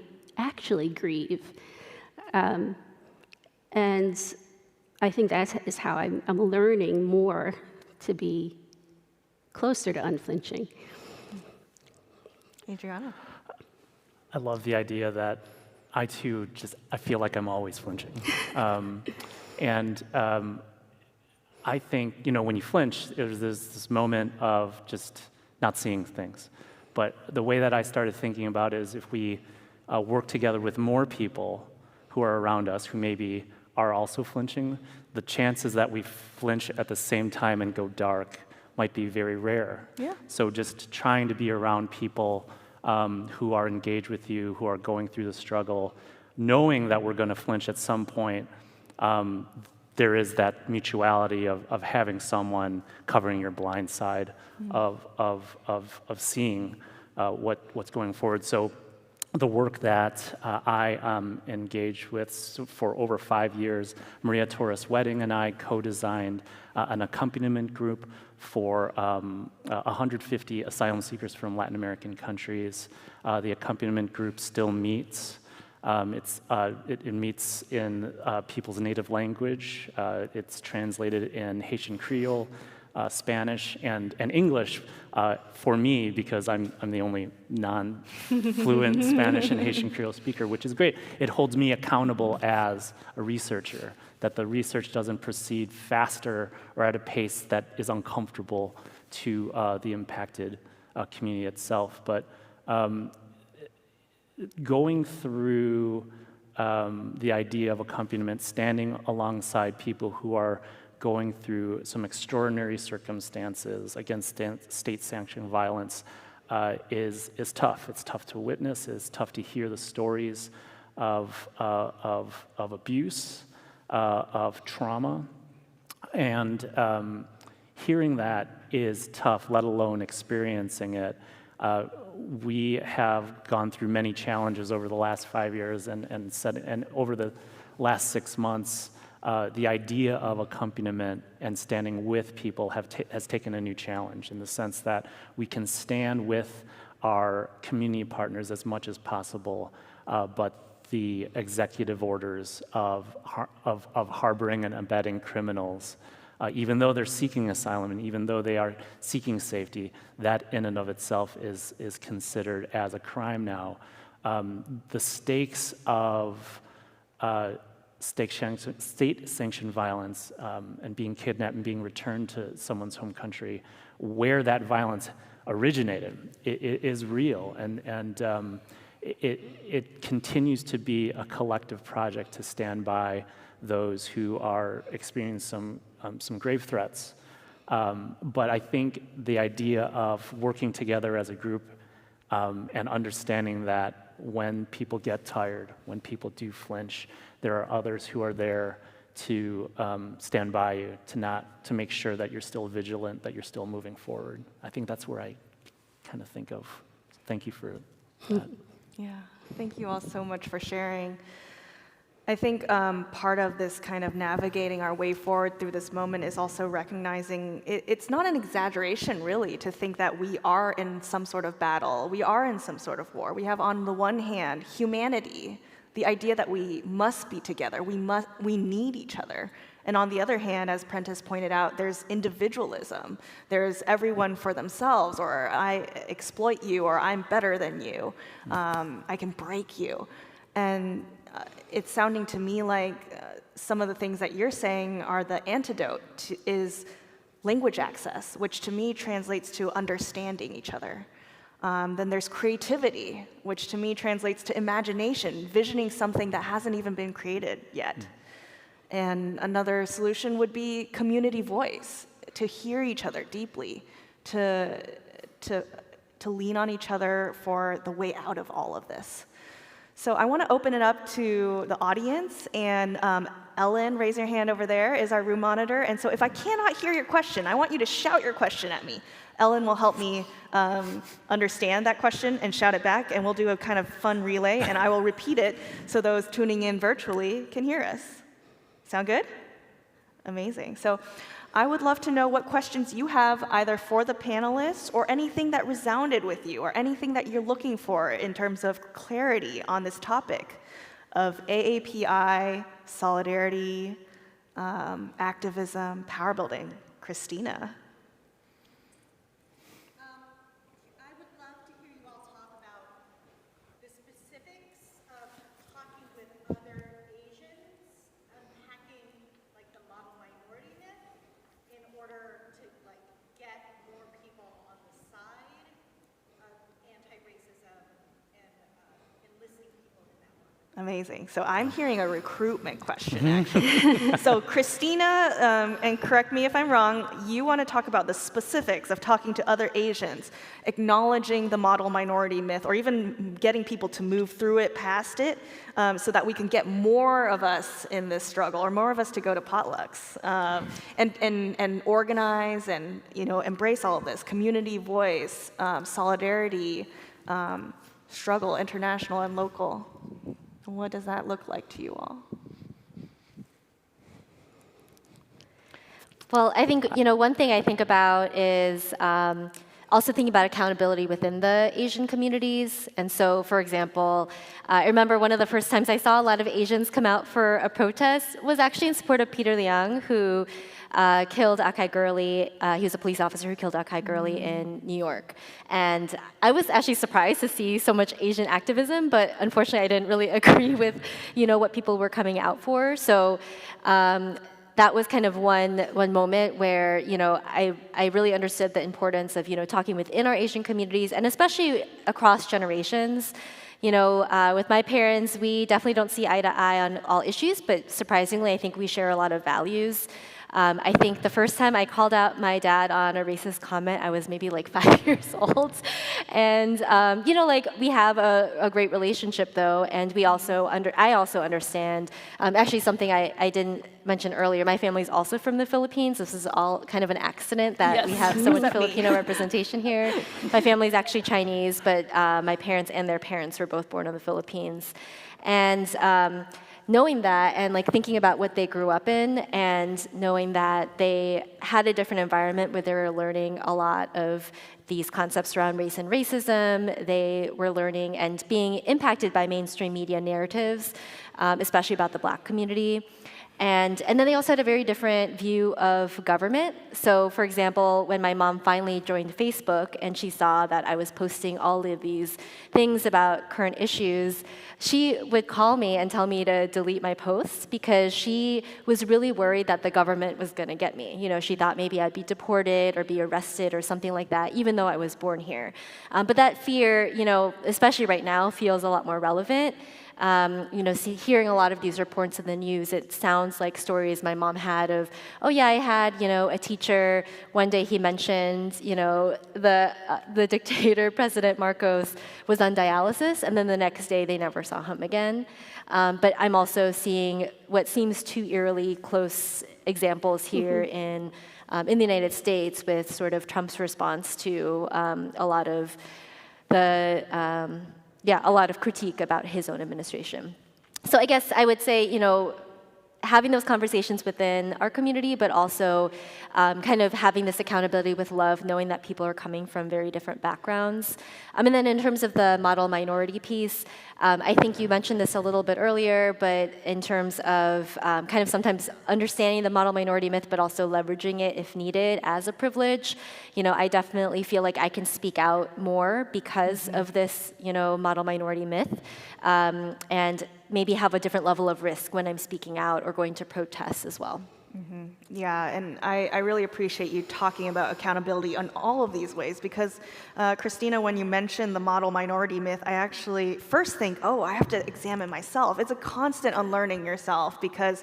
grieve. And I think that is how I'm learning more to be closer to unflinching. Adriano. I love the idea that I too I feel like I'm always flinching. I think, when you flinch, there's this moment of just not seeing things. But the way that I started thinking about it is if we work together with more people who are around us who maybe are also flinching, the chances that we flinch at the same time and go dark might be very rare. Yeah. So just trying to be around people who are engaged with you, who are going through the struggle, knowing that we're going to flinch at some point, there is that mutuality of having someone covering your blind side, of seeing what's going forward. So the work that I engaged with for over 5 years, Maria Torres Wedding and I co-designed an accompaniment group for 150 asylum seekers from Latin American countries. The accompaniment group still meets. It meets in people's native language. It's translated in Haitian Creole, Spanish, and English for me, because I'm the only non-fluent Spanish and Haitian Creole speaker, which is great. It holds me accountable as a researcher, that the research doesn't proceed faster or at a pace that is uncomfortable to the impacted community itself. But going through the idea of accompaniment, standing alongside people who are going through some extraordinary circumstances against state-sanctioned violence is tough. It's tough to witness. It's tough to hear the stories of abuse, of trauma, and hearing that is tough, let alone experiencing it. We have gone through many challenges over the last 5 years, and over the last 6 months, the idea of accompaniment and standing with people has taken a new challenge, in the sense that we can stand with our community partners as much as possible, but the executive orders of harboring and abetting criminals, even though they're seeking asylum and even though they are seeking safety, that in and of itself is considered as a crime now. The stakes of state-sanctioned violence and being kidnapped and being returned to someone's home country, where that violence originated, it is real, and it continues to be a collective project to stand by those who are experiencing some grave threats. But I think the idea of working together as a group and understanding that when people get tired, when people do flinch, there are others who are there to stand by you, to make sure that you're still vigilant, that you're still moving forward. I think that's where I kind of think of. Thank you for that. Yeah, thank you all so much for sharing. I think part of this kind of navigating our way forward through this moment is also recognizing it's not an exaggeration, really, to think that we are in some sort of battle. We are in some sort of war. We have, on the one hand, humanity, the idea that we must be together. We need each other. And on the other hand, as Prentice pointed out, there's individualism. There's everyone for themselves, or I exploit you, or I'm better than you. I can break you. And it's sounding to me like some of the things that you're saying are the antidote is language access, which to me translates to understanding each other. Then there's creativity, which to me translates to imagination, visioning something that hasn't even been created yet. And another solution would be community voice, to hear each other deeply, to lean on each other for the way out of all of this. So I want to open it up to the audience, and Ellen, raise your hand over there, is our room monitor. And so if I cannot hear your question, I want you to shout your question at me. Ellen will help me understand that question and shout it back, and we'll do a kind of fun relay, and I will repeat it so those tuning in virtually can hear us. Sound good? Amazing. So I would love to know what questions you have either for the panelists or anything that resounded with you or anything that you're looking for in terms of clarity on this topic of AAPI, solidarity, activism, power building. Christina. I would love to hear you all talk about the specifics of talking with other Asians, unpacking like the model minority myth in order to like get more people on the side of anti-racism and enlisting people in that work. Amazing. So I'm hearing a recruitment question, actually. So Christina, and correct me if I'm wrong, you want to talk about the specifics of talking to other Asians, acknowledging the model minority myth, or even getting people to move through it, past it, so that we can get more of us in this struggle, or more of us to go to potlucks, and organize and embrace all of this, community voice, solidarity, struggle, international and local. What does that look like to you all? Well, I think, one thing I think about is also thinking about accountability within the Asian communities. And so, for example, I remember one of the first times I saw a lot of Asians come out for a protest was actually in support of Peter Liang, who killed Akai Gurley. He was a police officer who killed Akai Gurley in New York. And I was actually surprised to see so much Asian activism, but unfortunately I didn't really agree with, what people were coming out for. So that was kind of one moment where, I really understood the importance of, talking within our Asian communities, and especially across generations. With my parents, we definitely don't see eye to eye on all issues, but surprisingly, I think we share a lot of values. I think the first time I called out my dad on a racist comment, I was maybe like 5 years old. And, we have a great relationship though, and I also understand, actually something I didn't mention earlier, my family's also from the Philippines. This is all kind of an accident that we have so much Filipino representation here. My family's actually Chinese, but my parents and their parents were both born in the Philippines. And knowing that and thinking about what they grew up in and knowing that they had a different environment where they were learning a lot of these concepts around race and racism, they were learning and being impacted by mainstream media narratives, especially about the Black community. And then they also had a very different view of government. So for example, when my mom finally joined Facebook and she saw that I was posting all of these things about current issues, she would call me and tell me to delete my posts because she was really worried that the government was going to get me. She thought maybe I'd be deported or be arrested or something like that, even though I was born here. But that fear, especially right now, feels a lot more relevant. Hearing a lot of these reports in the news, it sounds like stories my mom had of, oh yeah, I had, a teacher, one day he mentioned, the dictator, President Marcos, was on dialysis, and then the next day they never saw him again. But I'm also seeing what seems too eerily close examples here in the United States with sort of Trump's response to a lot of critique about his own administration. So I guess I would say, having those conversations within our community, but also kind of having this accountability with love, knowing that people are coming from very different backgrounds. And then in terms of the model minority piece, I think you mentioned this a little bit earlier, but in terms of kind of sometimes understanding the model minority myth, but also leveraging it if needed as a privilege, I definitely feel like I can speak out more because of this, model minority myth, and maybe have a different level of risk when I'm speaking out or going to protests as well. Yeah, and I really appreciate you talking about accountability on all of these ways because, Christina, when you mentioned the model minority myth, I actually first think, oh, I have to examine myself. It's a constant unlearning yourself because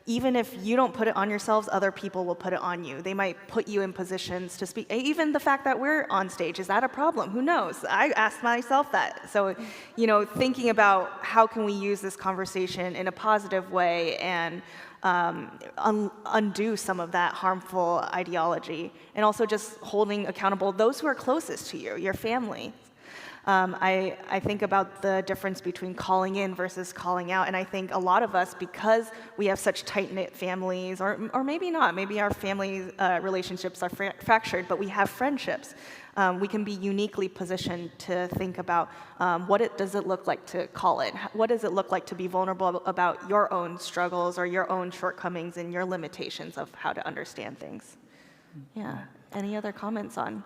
even if you don't put it on yourselves, other people will put it on you. They might put you in positions to speak. Even the fact that we're on stage, is that a problem? Who knows? I asked myself that. So, thinking about how can we use this conversation in a positive way and undo some of that harmful ideology, and also just holding accountable those who are closest to you, your family. I think about the difference between calling in versus calling out, and I think a lot of us, because we have such tight-knit families, or maybe not, maybe our family relationships are fractured, but we have friendships, we can be uniquely positioned to think about does it look like to call it? What does it look like to be vulnerable about your own struggles or your own shortcomings and your limitations of how to understand things? Yeah. Any other comments on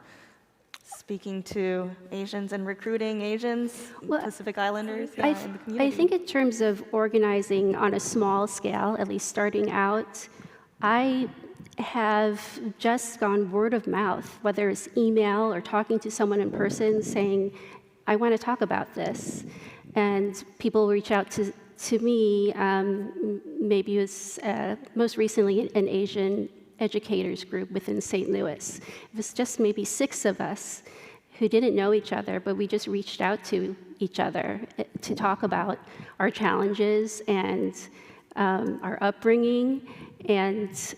speaking to Asians and recruiting Asians, Pacific Islanders in the community? I think in terms of organizing on a small scale, at least starting out, I have just gone word of mouth, whether it's email or talking to someone in person saying, I want to talk about this. And people reach out to me, maybe it was most recently an Asian educators group within St. Louis. It was just maybe 6 of us who didn't know each other, but we just reached out to each other to talk about our challenges and our upbringing and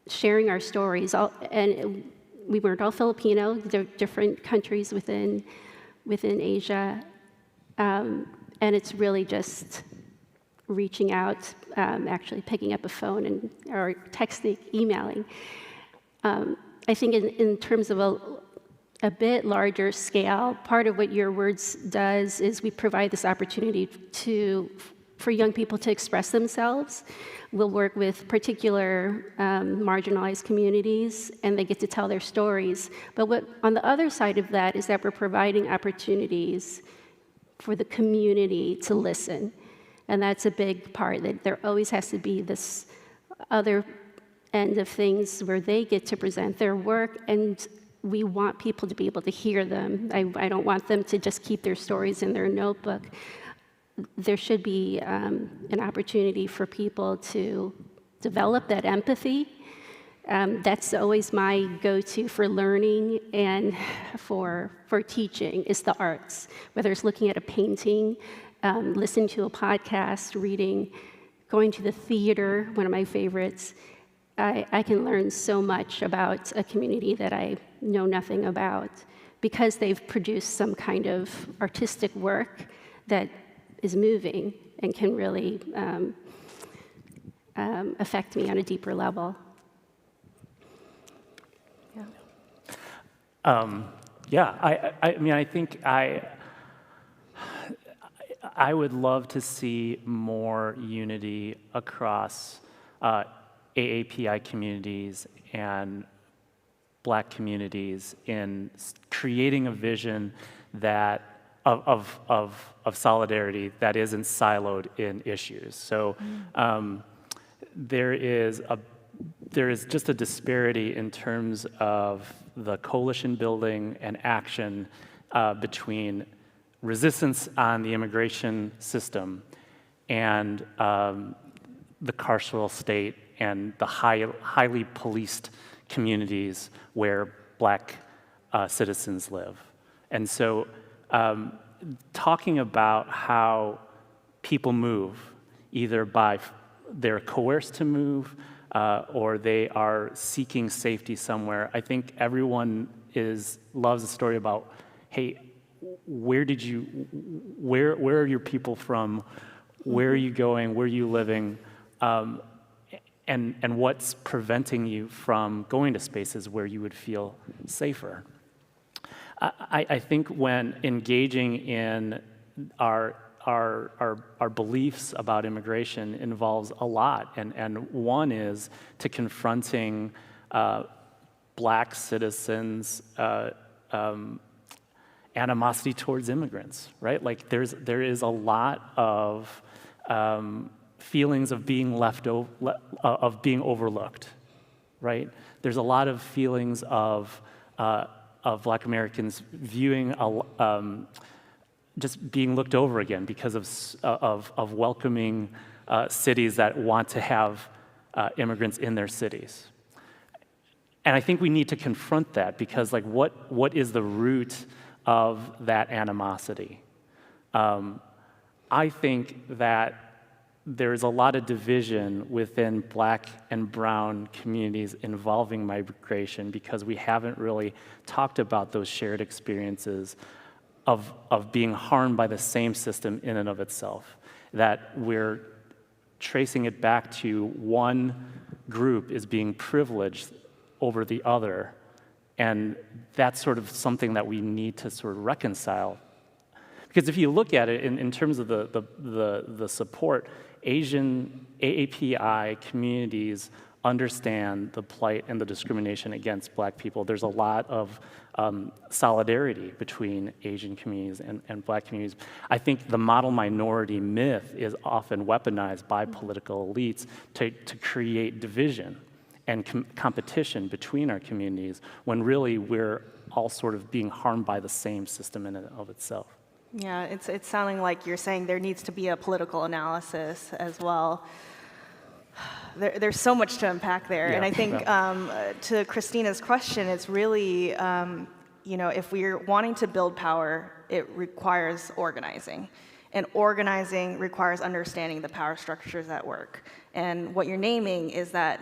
sharing our stories. And we weren't all Filipino. There are different countries within Asia. And it's really just reaching out, actually picking up a phone or texting, emailing. I think in terms of a bit larger scale, part of what YourWords does is we provide this opportunity for young people to express themselves. We'll work with particular marginalized communities, and they get to tell their stories. But on the other side of that is that we're providing opportunities for the community to listen. And that's a big part, that there always has to be this other end of things where they get to present their work, and we want people to be able to hear them. I don't want them to just keep their stories in their notebook. There should be an opportunity for people to develop that empathy. That's always my go-to for learning and for teaching is the arts, whether it's looking at a painting, listening to a podcast, reading, going to the theater, one of my favorites. I can learn so much about a community that I know nothing about because they've produced some kind of artistic work that is moving and can really affect me on a deeper level. I mean, I think I would love to see more unity across AAPI communities and Black communities in creating a vision that of solidarity that isn't siloed in issues. So there is just a disparity in terms of the coalition building and action between resistance on the immigration system and the carceral state and the highly policed communities where Black citizens live. And so talking about how people move, either they're coerced to move or they are seeking safety somewhere, I think everyone loves a story about, hey, where are your people from? where are you going, where are you living, and what's preventing you from going to spaces where you would feel safer. I think when engaging in our beliefs about immigration involves a lot, and one is to confronting Black citizens' animosity towards immigrants, right? Like there is a lot of feelings of being of being overlooked, right? There's a lot of feelings of Black Americans viewing just being looked over again because of welcoming cities that want to have immigrants in their cities. And I think we need to confront that because, like, what is the root of that animosity? I think that there's a lot of division within Black and brown communities involving migration because we haven't really talked about those shared experiences of being harmed by the same system in and of itself, that we're tracing it back to one group is being privileged over the other, and that's sort of something that we need to sort of reconcile. Because if you look at it in terms of the support, Asian AAPI communities understand the plight and the discrimination against Black people. There's a lot of solidarity between Asian communities and Black communities. I think the model minority myth is often weaponized by political elites to create division and competition between our communities when really we're all sort of being harmed by the same system in and of itself. Yeah, it's sounding like you're saying there needs to be a political analysis as well. There's so much to unpack there, and I think to Christina's question, it's really, if we're wanting to build power, it requires organizing. And organizing requires understanding the power structures at work. And what you're naming is that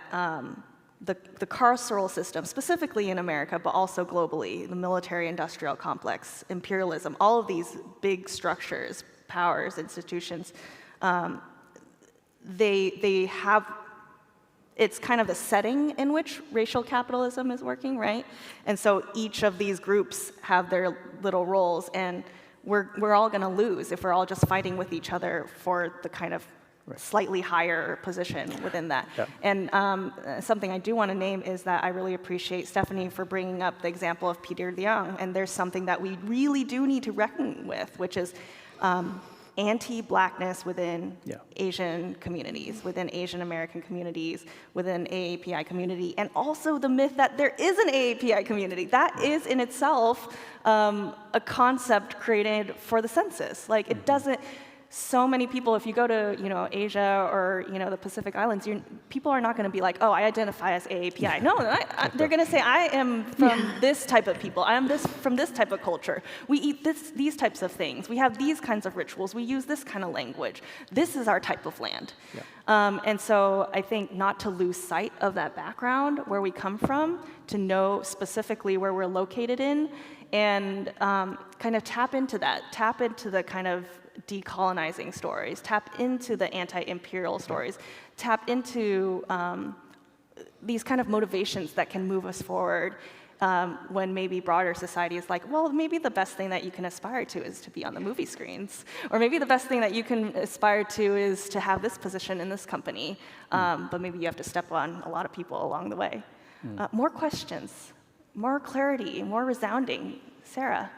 the carceral system, specifically in America, but also globally, the military-industrial complex, imperialism, all of these big structures, powers, institutions, they have, it's kind of the setting in which racial capitalism is working, right? And so each of these groups have their little roles, and we're all gonna lose if we're all just fighting with each other for the kind of slightly higher position within that. Yep. And something I do want to name is that I really appreciate Stephanie for bringing up the example of Peter DeYoung, and there's something that we really do need to reckon with, which is anti-Blackness within Asian communities, within Asian American communities, within AAPI community, and also the myth that there is an AAPI community. That is in itself a concept created for the census. Like, it doesn't, so many people, if you go to Asia or the Pacific Islands, people are not going to be like, oh, I identify as AAPI. No, they're going to say, I am from this type of people. I am from this type of culture. We eat these types of things. We have these kinds of rituals. We use this kind of language. This is our type of land. Yeah. And so I think not to lose sight of that background, where we come from, to know specifically where we're located in, and kind of tap into that, tap into the kind of decolonizing stories, tap into the anti-imperial stories, tap into these kind of motivations that can move us forward when maybe broader society is like, well, maybe the best thing that you can aspire to is to be on the movie screens. Or maybe the best thing that you can aspire to is to have this position in this company. But maybe you have to step on a lot of people along the way. More questions, more clarity, more resounding. Sarah.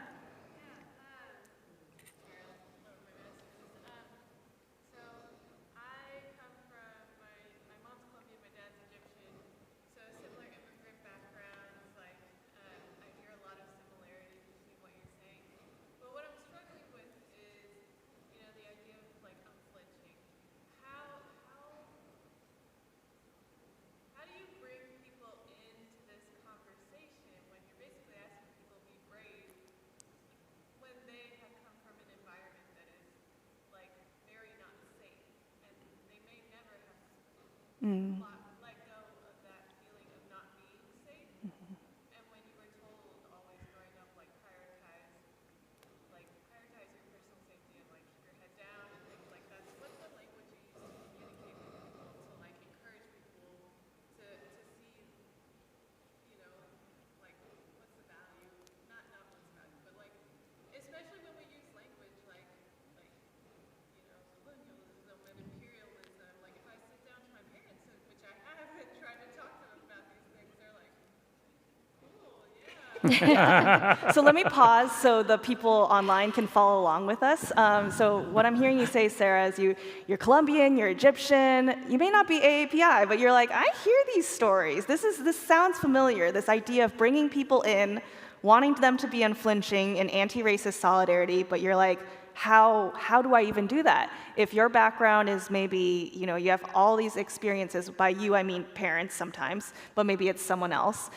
So let me pause so the people online can follow along with us. So what I'm hearing you say, Sarah, is you're Colombian, you're Egyptian, you may not be AAPI, but you're like, I hear these stories. This sounds familiar, this idea of bringing people in, wanting them to be unflinching in anti-racist solidarity, but you're like, how do I even do that? If your background is maybe, you have all these experiences, by you I mean parents sometimes, but maybe it's someone else.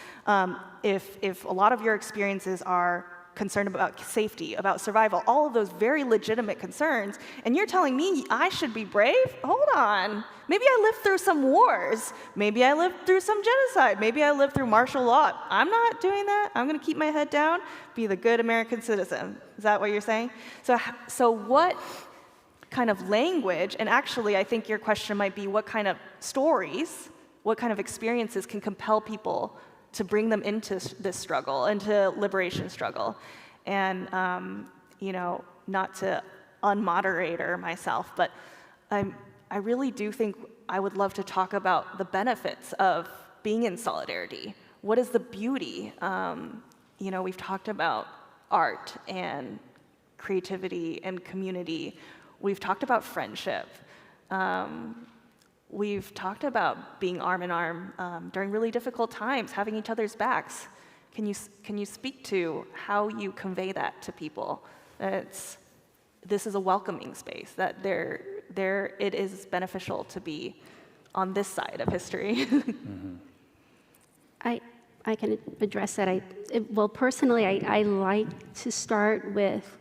If a lot of your experiences are concerned about safety, about survival, all of those very legitimate concerns, and you're telling me I should be brave? Hold on. Maybe I lived through some wars. Maybe I lived through some genocide. Maybe I lived through martial law. I'm not doing that. I'm going to keep my head down, be the good American citizen. Is that what you're saying? So what kind of language, and actually I think your question might be what kind of stories, what kind of experiences can compel people to bring them into this struggle, into liberation struggle. And, not to unmoderator myself, but I really do think I would love to talk about the benefits of being in solidarity. What is the beauty? We've talked about art and creativity and community. We've talked about friendship. We've talked about being arm in arm during really difficult times, having each other's backs. Can you speak to how you convey that to people? This is a welcoming space, that it is beneficial to be on this side of history. Mm-hmm. I can address that. Personally, I like to start with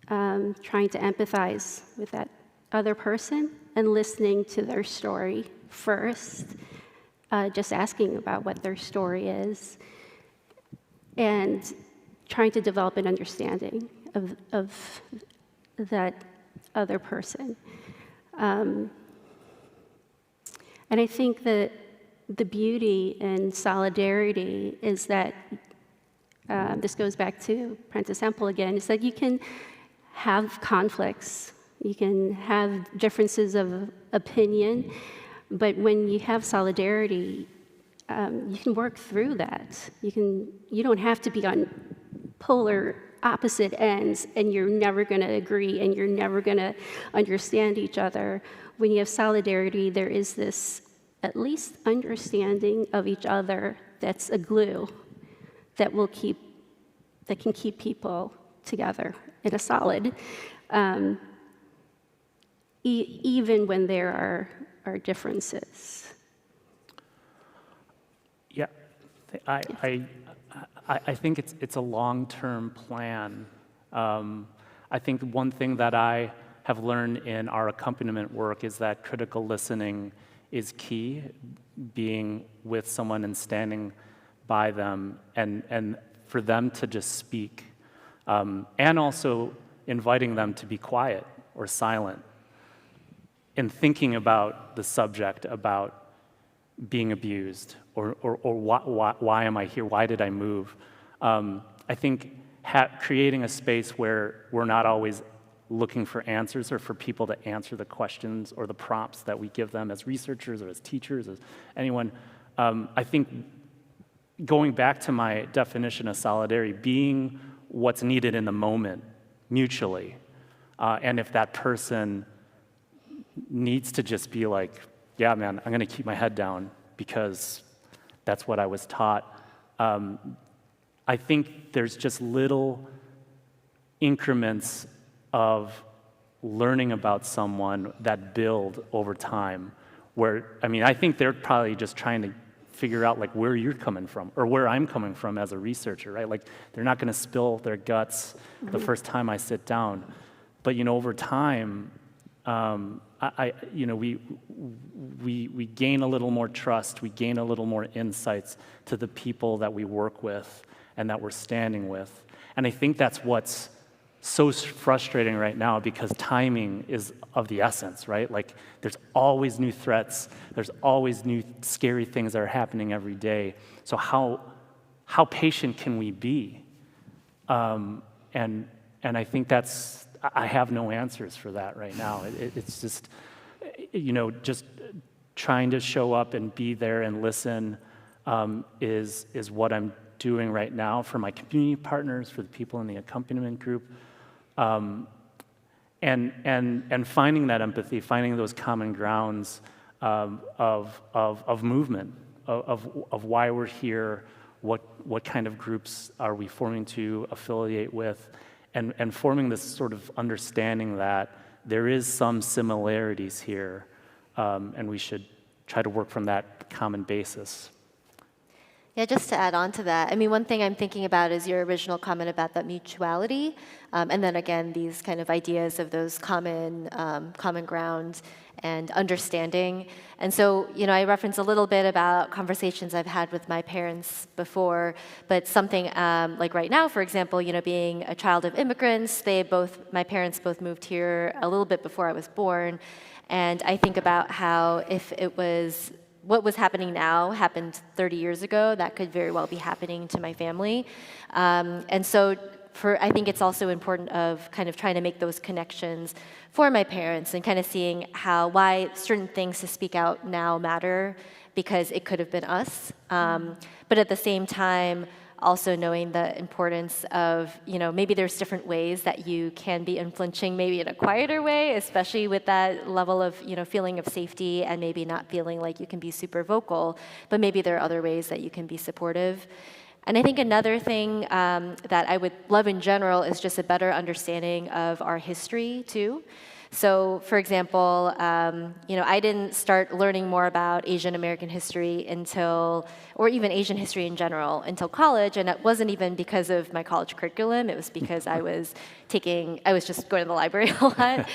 trying to empathize with that other person and listening to their story first, just asking about what their story is, and trying to develop an understanding of that other person. And I think that the beauty in solidarity is that, this goes back to Prentice Hempel again, is that you can have conflicts, you can have differences of opinion, but when you have solidarity, you can work through that. You don't have to be on polar opposite ends, and you're never going to agree, and you're never going to understand each other. When you have solidarity, there is this at least understanding of each other that's a glue that can keep people together in a solid, even when there are differences. Yeah, I think it's a long-term plan. I think one thing that I have learned in our accompaniment work is that critical listening is key, being with someone and standing by them, and for them to just speak, and also inviting them to be quiet or silent, and thinking about the subject, about being abused, or why am I here? Why did I move? I think creating a space where we're not always looking for answers or for people to answer the questions or the prompts that we give them as researchers or as teachers, as anyone. I think going back to my definition of solidarity, being what's needed in the moment mutually, and if that person needs to just be like, yeah, man, I'm gonna keep my head down because that's what I was taught. I think there's just little increments of learning about someone that build over time where, I think they're probably just trying to figure out like where you're coming from or where I'm coming from as a researcher, right? Like they're not gonna spill their guts the first time I sit down. But over time, we gain a little more trust, we gain a little more insights to the people that we work with and that we're standing with. And I think that's what's so frustrating right now, because timing is of the essence, right? Like there's always new threats, there's always new scary things that are happening every day. So how patient can we be? And I think I have no answers for that right now. It's just, just trying to show up and be there and listen is what I'm doing right now for my community partners, for the people in the accompaniment group, and finding that empathy, finding those common grounds of movement, of why we're here, what kind of groups are we forming to affiliate with, and forming this sort of understanding that there is some similarities here, and we should try to work from that common basis. Yeah, just to add on to that, I mean, one thing I'm thinking about is your original comment about that mutuality, and then again, these kind of ideas of those common ground and understanding. And so, you know, I referenced a little bit about conversations I've had with my parents before, but something like right now, for example, you know, being a child of immigrants, my parents both moved here a little bit before I was born, and I think about how if it was what was happening now happened 30 years ago, that could very well be happening to my family. And so I think it's also important of kind of trying to make those connections for my parents and kind of seeing why certain things to speak out now matter, because it could have been us. But at the same time, also knowing the importance of, you know, maybe there's different ways that you can be influencing, maybe in a quieter way, especially with that level of, you know, feeling of safety and maybe not feeling like you can be super vocal, but maybe there are other ways that you can be supportive. And I think another thing that I would love in general is just a better understanding of our history too. So, for example, you know, I didn't start learning more about Asian American history or even Asian history in general, until college, and it wasn't even because of my college curriculum. It was because I was just going to the library a lot,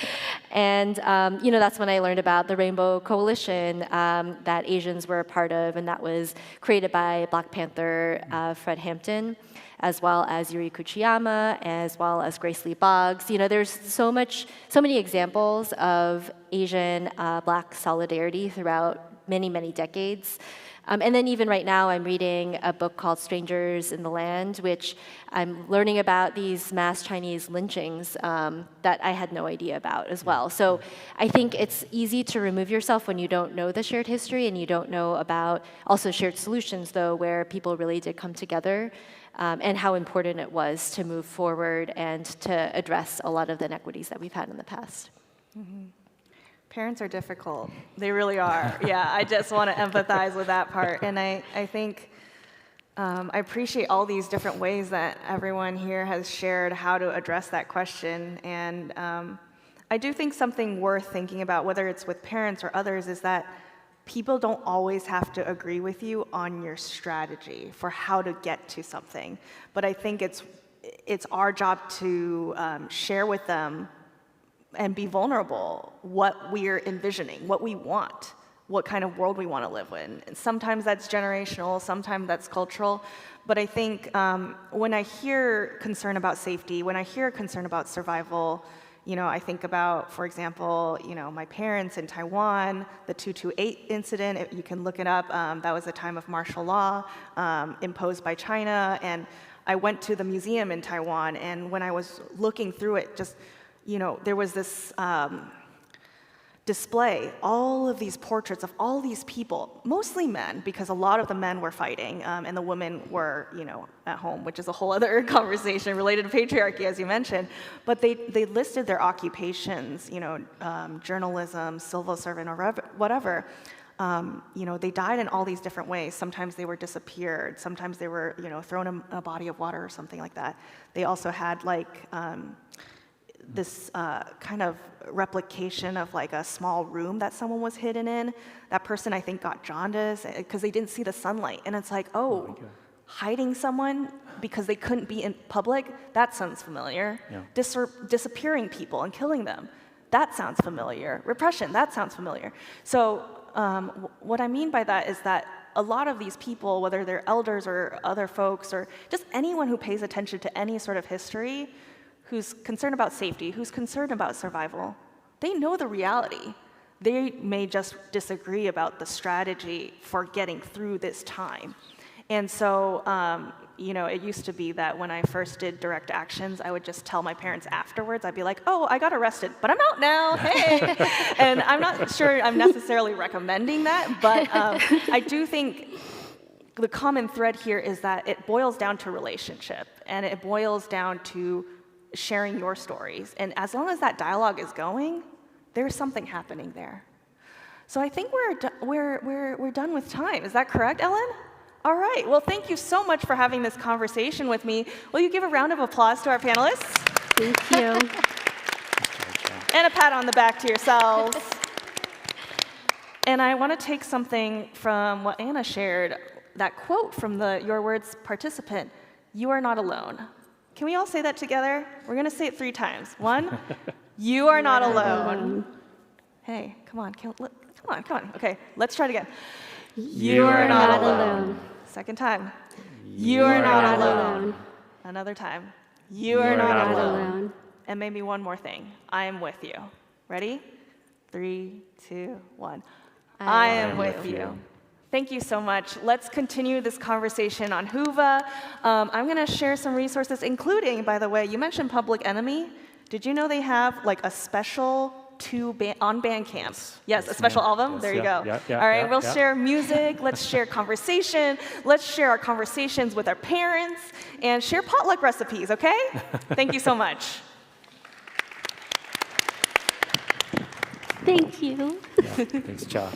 and you know, that's when I learned about the Rainbow Coalition that Asians were a part of, and that was created by Black Panther Fred Hampton, as well as Yuri Kuchiyama, as well as Grace Lee Boggs. You know, there's so many examples of Asian Black solidarity throughout many, many decades. And then even right now, I'm reading a book called Strangers in the Land, which I'm learning about these mass Chinese lynchings that I had no idea about as well. So I think it's easy to remove yourself when you don't know the shared history and you don't know about also shared solutions, though, where people really did come together. And how important it was to move forward and to address a lot of the inequities that we've had in the past. Mm-hmm. Parents are difficult. They really are. Yeah, I just want to empathize with that part. And I think I appreciate all these different ways that everyone here has shared how to address that question. And I do think something worth thinking about, whether it's with parents or others, is that people don't always have to agree with you on your strategy for how to get to something. But I think it's our job to share with them and be vulnerable what we're envisioning, what we want, what kind of world we want to live in. And sometimes that's generational, sometimes that's cultural. But I think when I hear concern about safety, when I hear concern about survival, you know, I think about, for example, you know, my parents in Taiwan, the 228 incident, you can look it up. That was a time of martial law imposed by China. And I went to the museum in Taiwan, and when I was looking through it, just, you know, there was this display, all of these portraits of all these people, mostly men, because a lot of the men were fighting, and the women were, you know, at home, which is a whole other conversation related to patriarchy, as you mentioned. But they listed their occupations, you know, journalism, civil servant, or whatever. You know, they died in all these different ways. Sometimes they were disappeared. Sometimes they were, you know, thrown in a body of water or something like that. They also had like this kind of replication of like a small room that someone was hidden in. That person, I think, got jaundice because they didn't see the sunlight. And it's like, oh, hiding someone because they couldn't be in public, that sounds familiar. Yeah. Disappearing people and killing them, that sounds familiar. Repression, that sounds familiar. So what I mean by that is that a lot of these people, whether they're elders or other folks or just anyone who pays attention to any sort of history, who's concerned about safety, who's concerned about survival, they know the reality. They may just disagree about the strategy for getting through this time. And so, you know, it used to be that when I first did direct actions, I would just tell my parents afterwards. I'd be like, oh, I got arrested, but I'm out now, hey. And I'm not sure I'm necessarily recommending that, but I do think the common thread here is that it boils down to relationship, and it boils down to sharing your stories. And as long as that dialogue is going, there's something happening there. So I think we're done with time. Is that correct, Ellen? All right. Well, thank you so much for having this conversation with me. Will you give a round of applause to our panelists? Thank you. And a pat on the back to yourselves. And I want to take something from what Anna shared, that quote from the YourWords participant, "You are not alone." Can we all say that together? We're going to say it 3 times. 1, you are not alone. Hey, come on. Come on. Okay, let's try it again. You are not alone. Second time. You are not alone. Another time. You are not alone. And maybe one more thing. I am with you. Ready? 3, 2, 1. I am with you. Thank you so much. Let's continue this conversation on Whova. I'm going to share some resources, including, by the way, you mentioned Public Enemy. Did you know they have like a special on Bandcamp? Yes, a special album. Yes, there you go. Yeah, All right, we'll share music. Let's share conversation. Let's share our conversations with our parents and share potluck recipes. Okay? Thank you so much. Thank you. Thanks, Cha.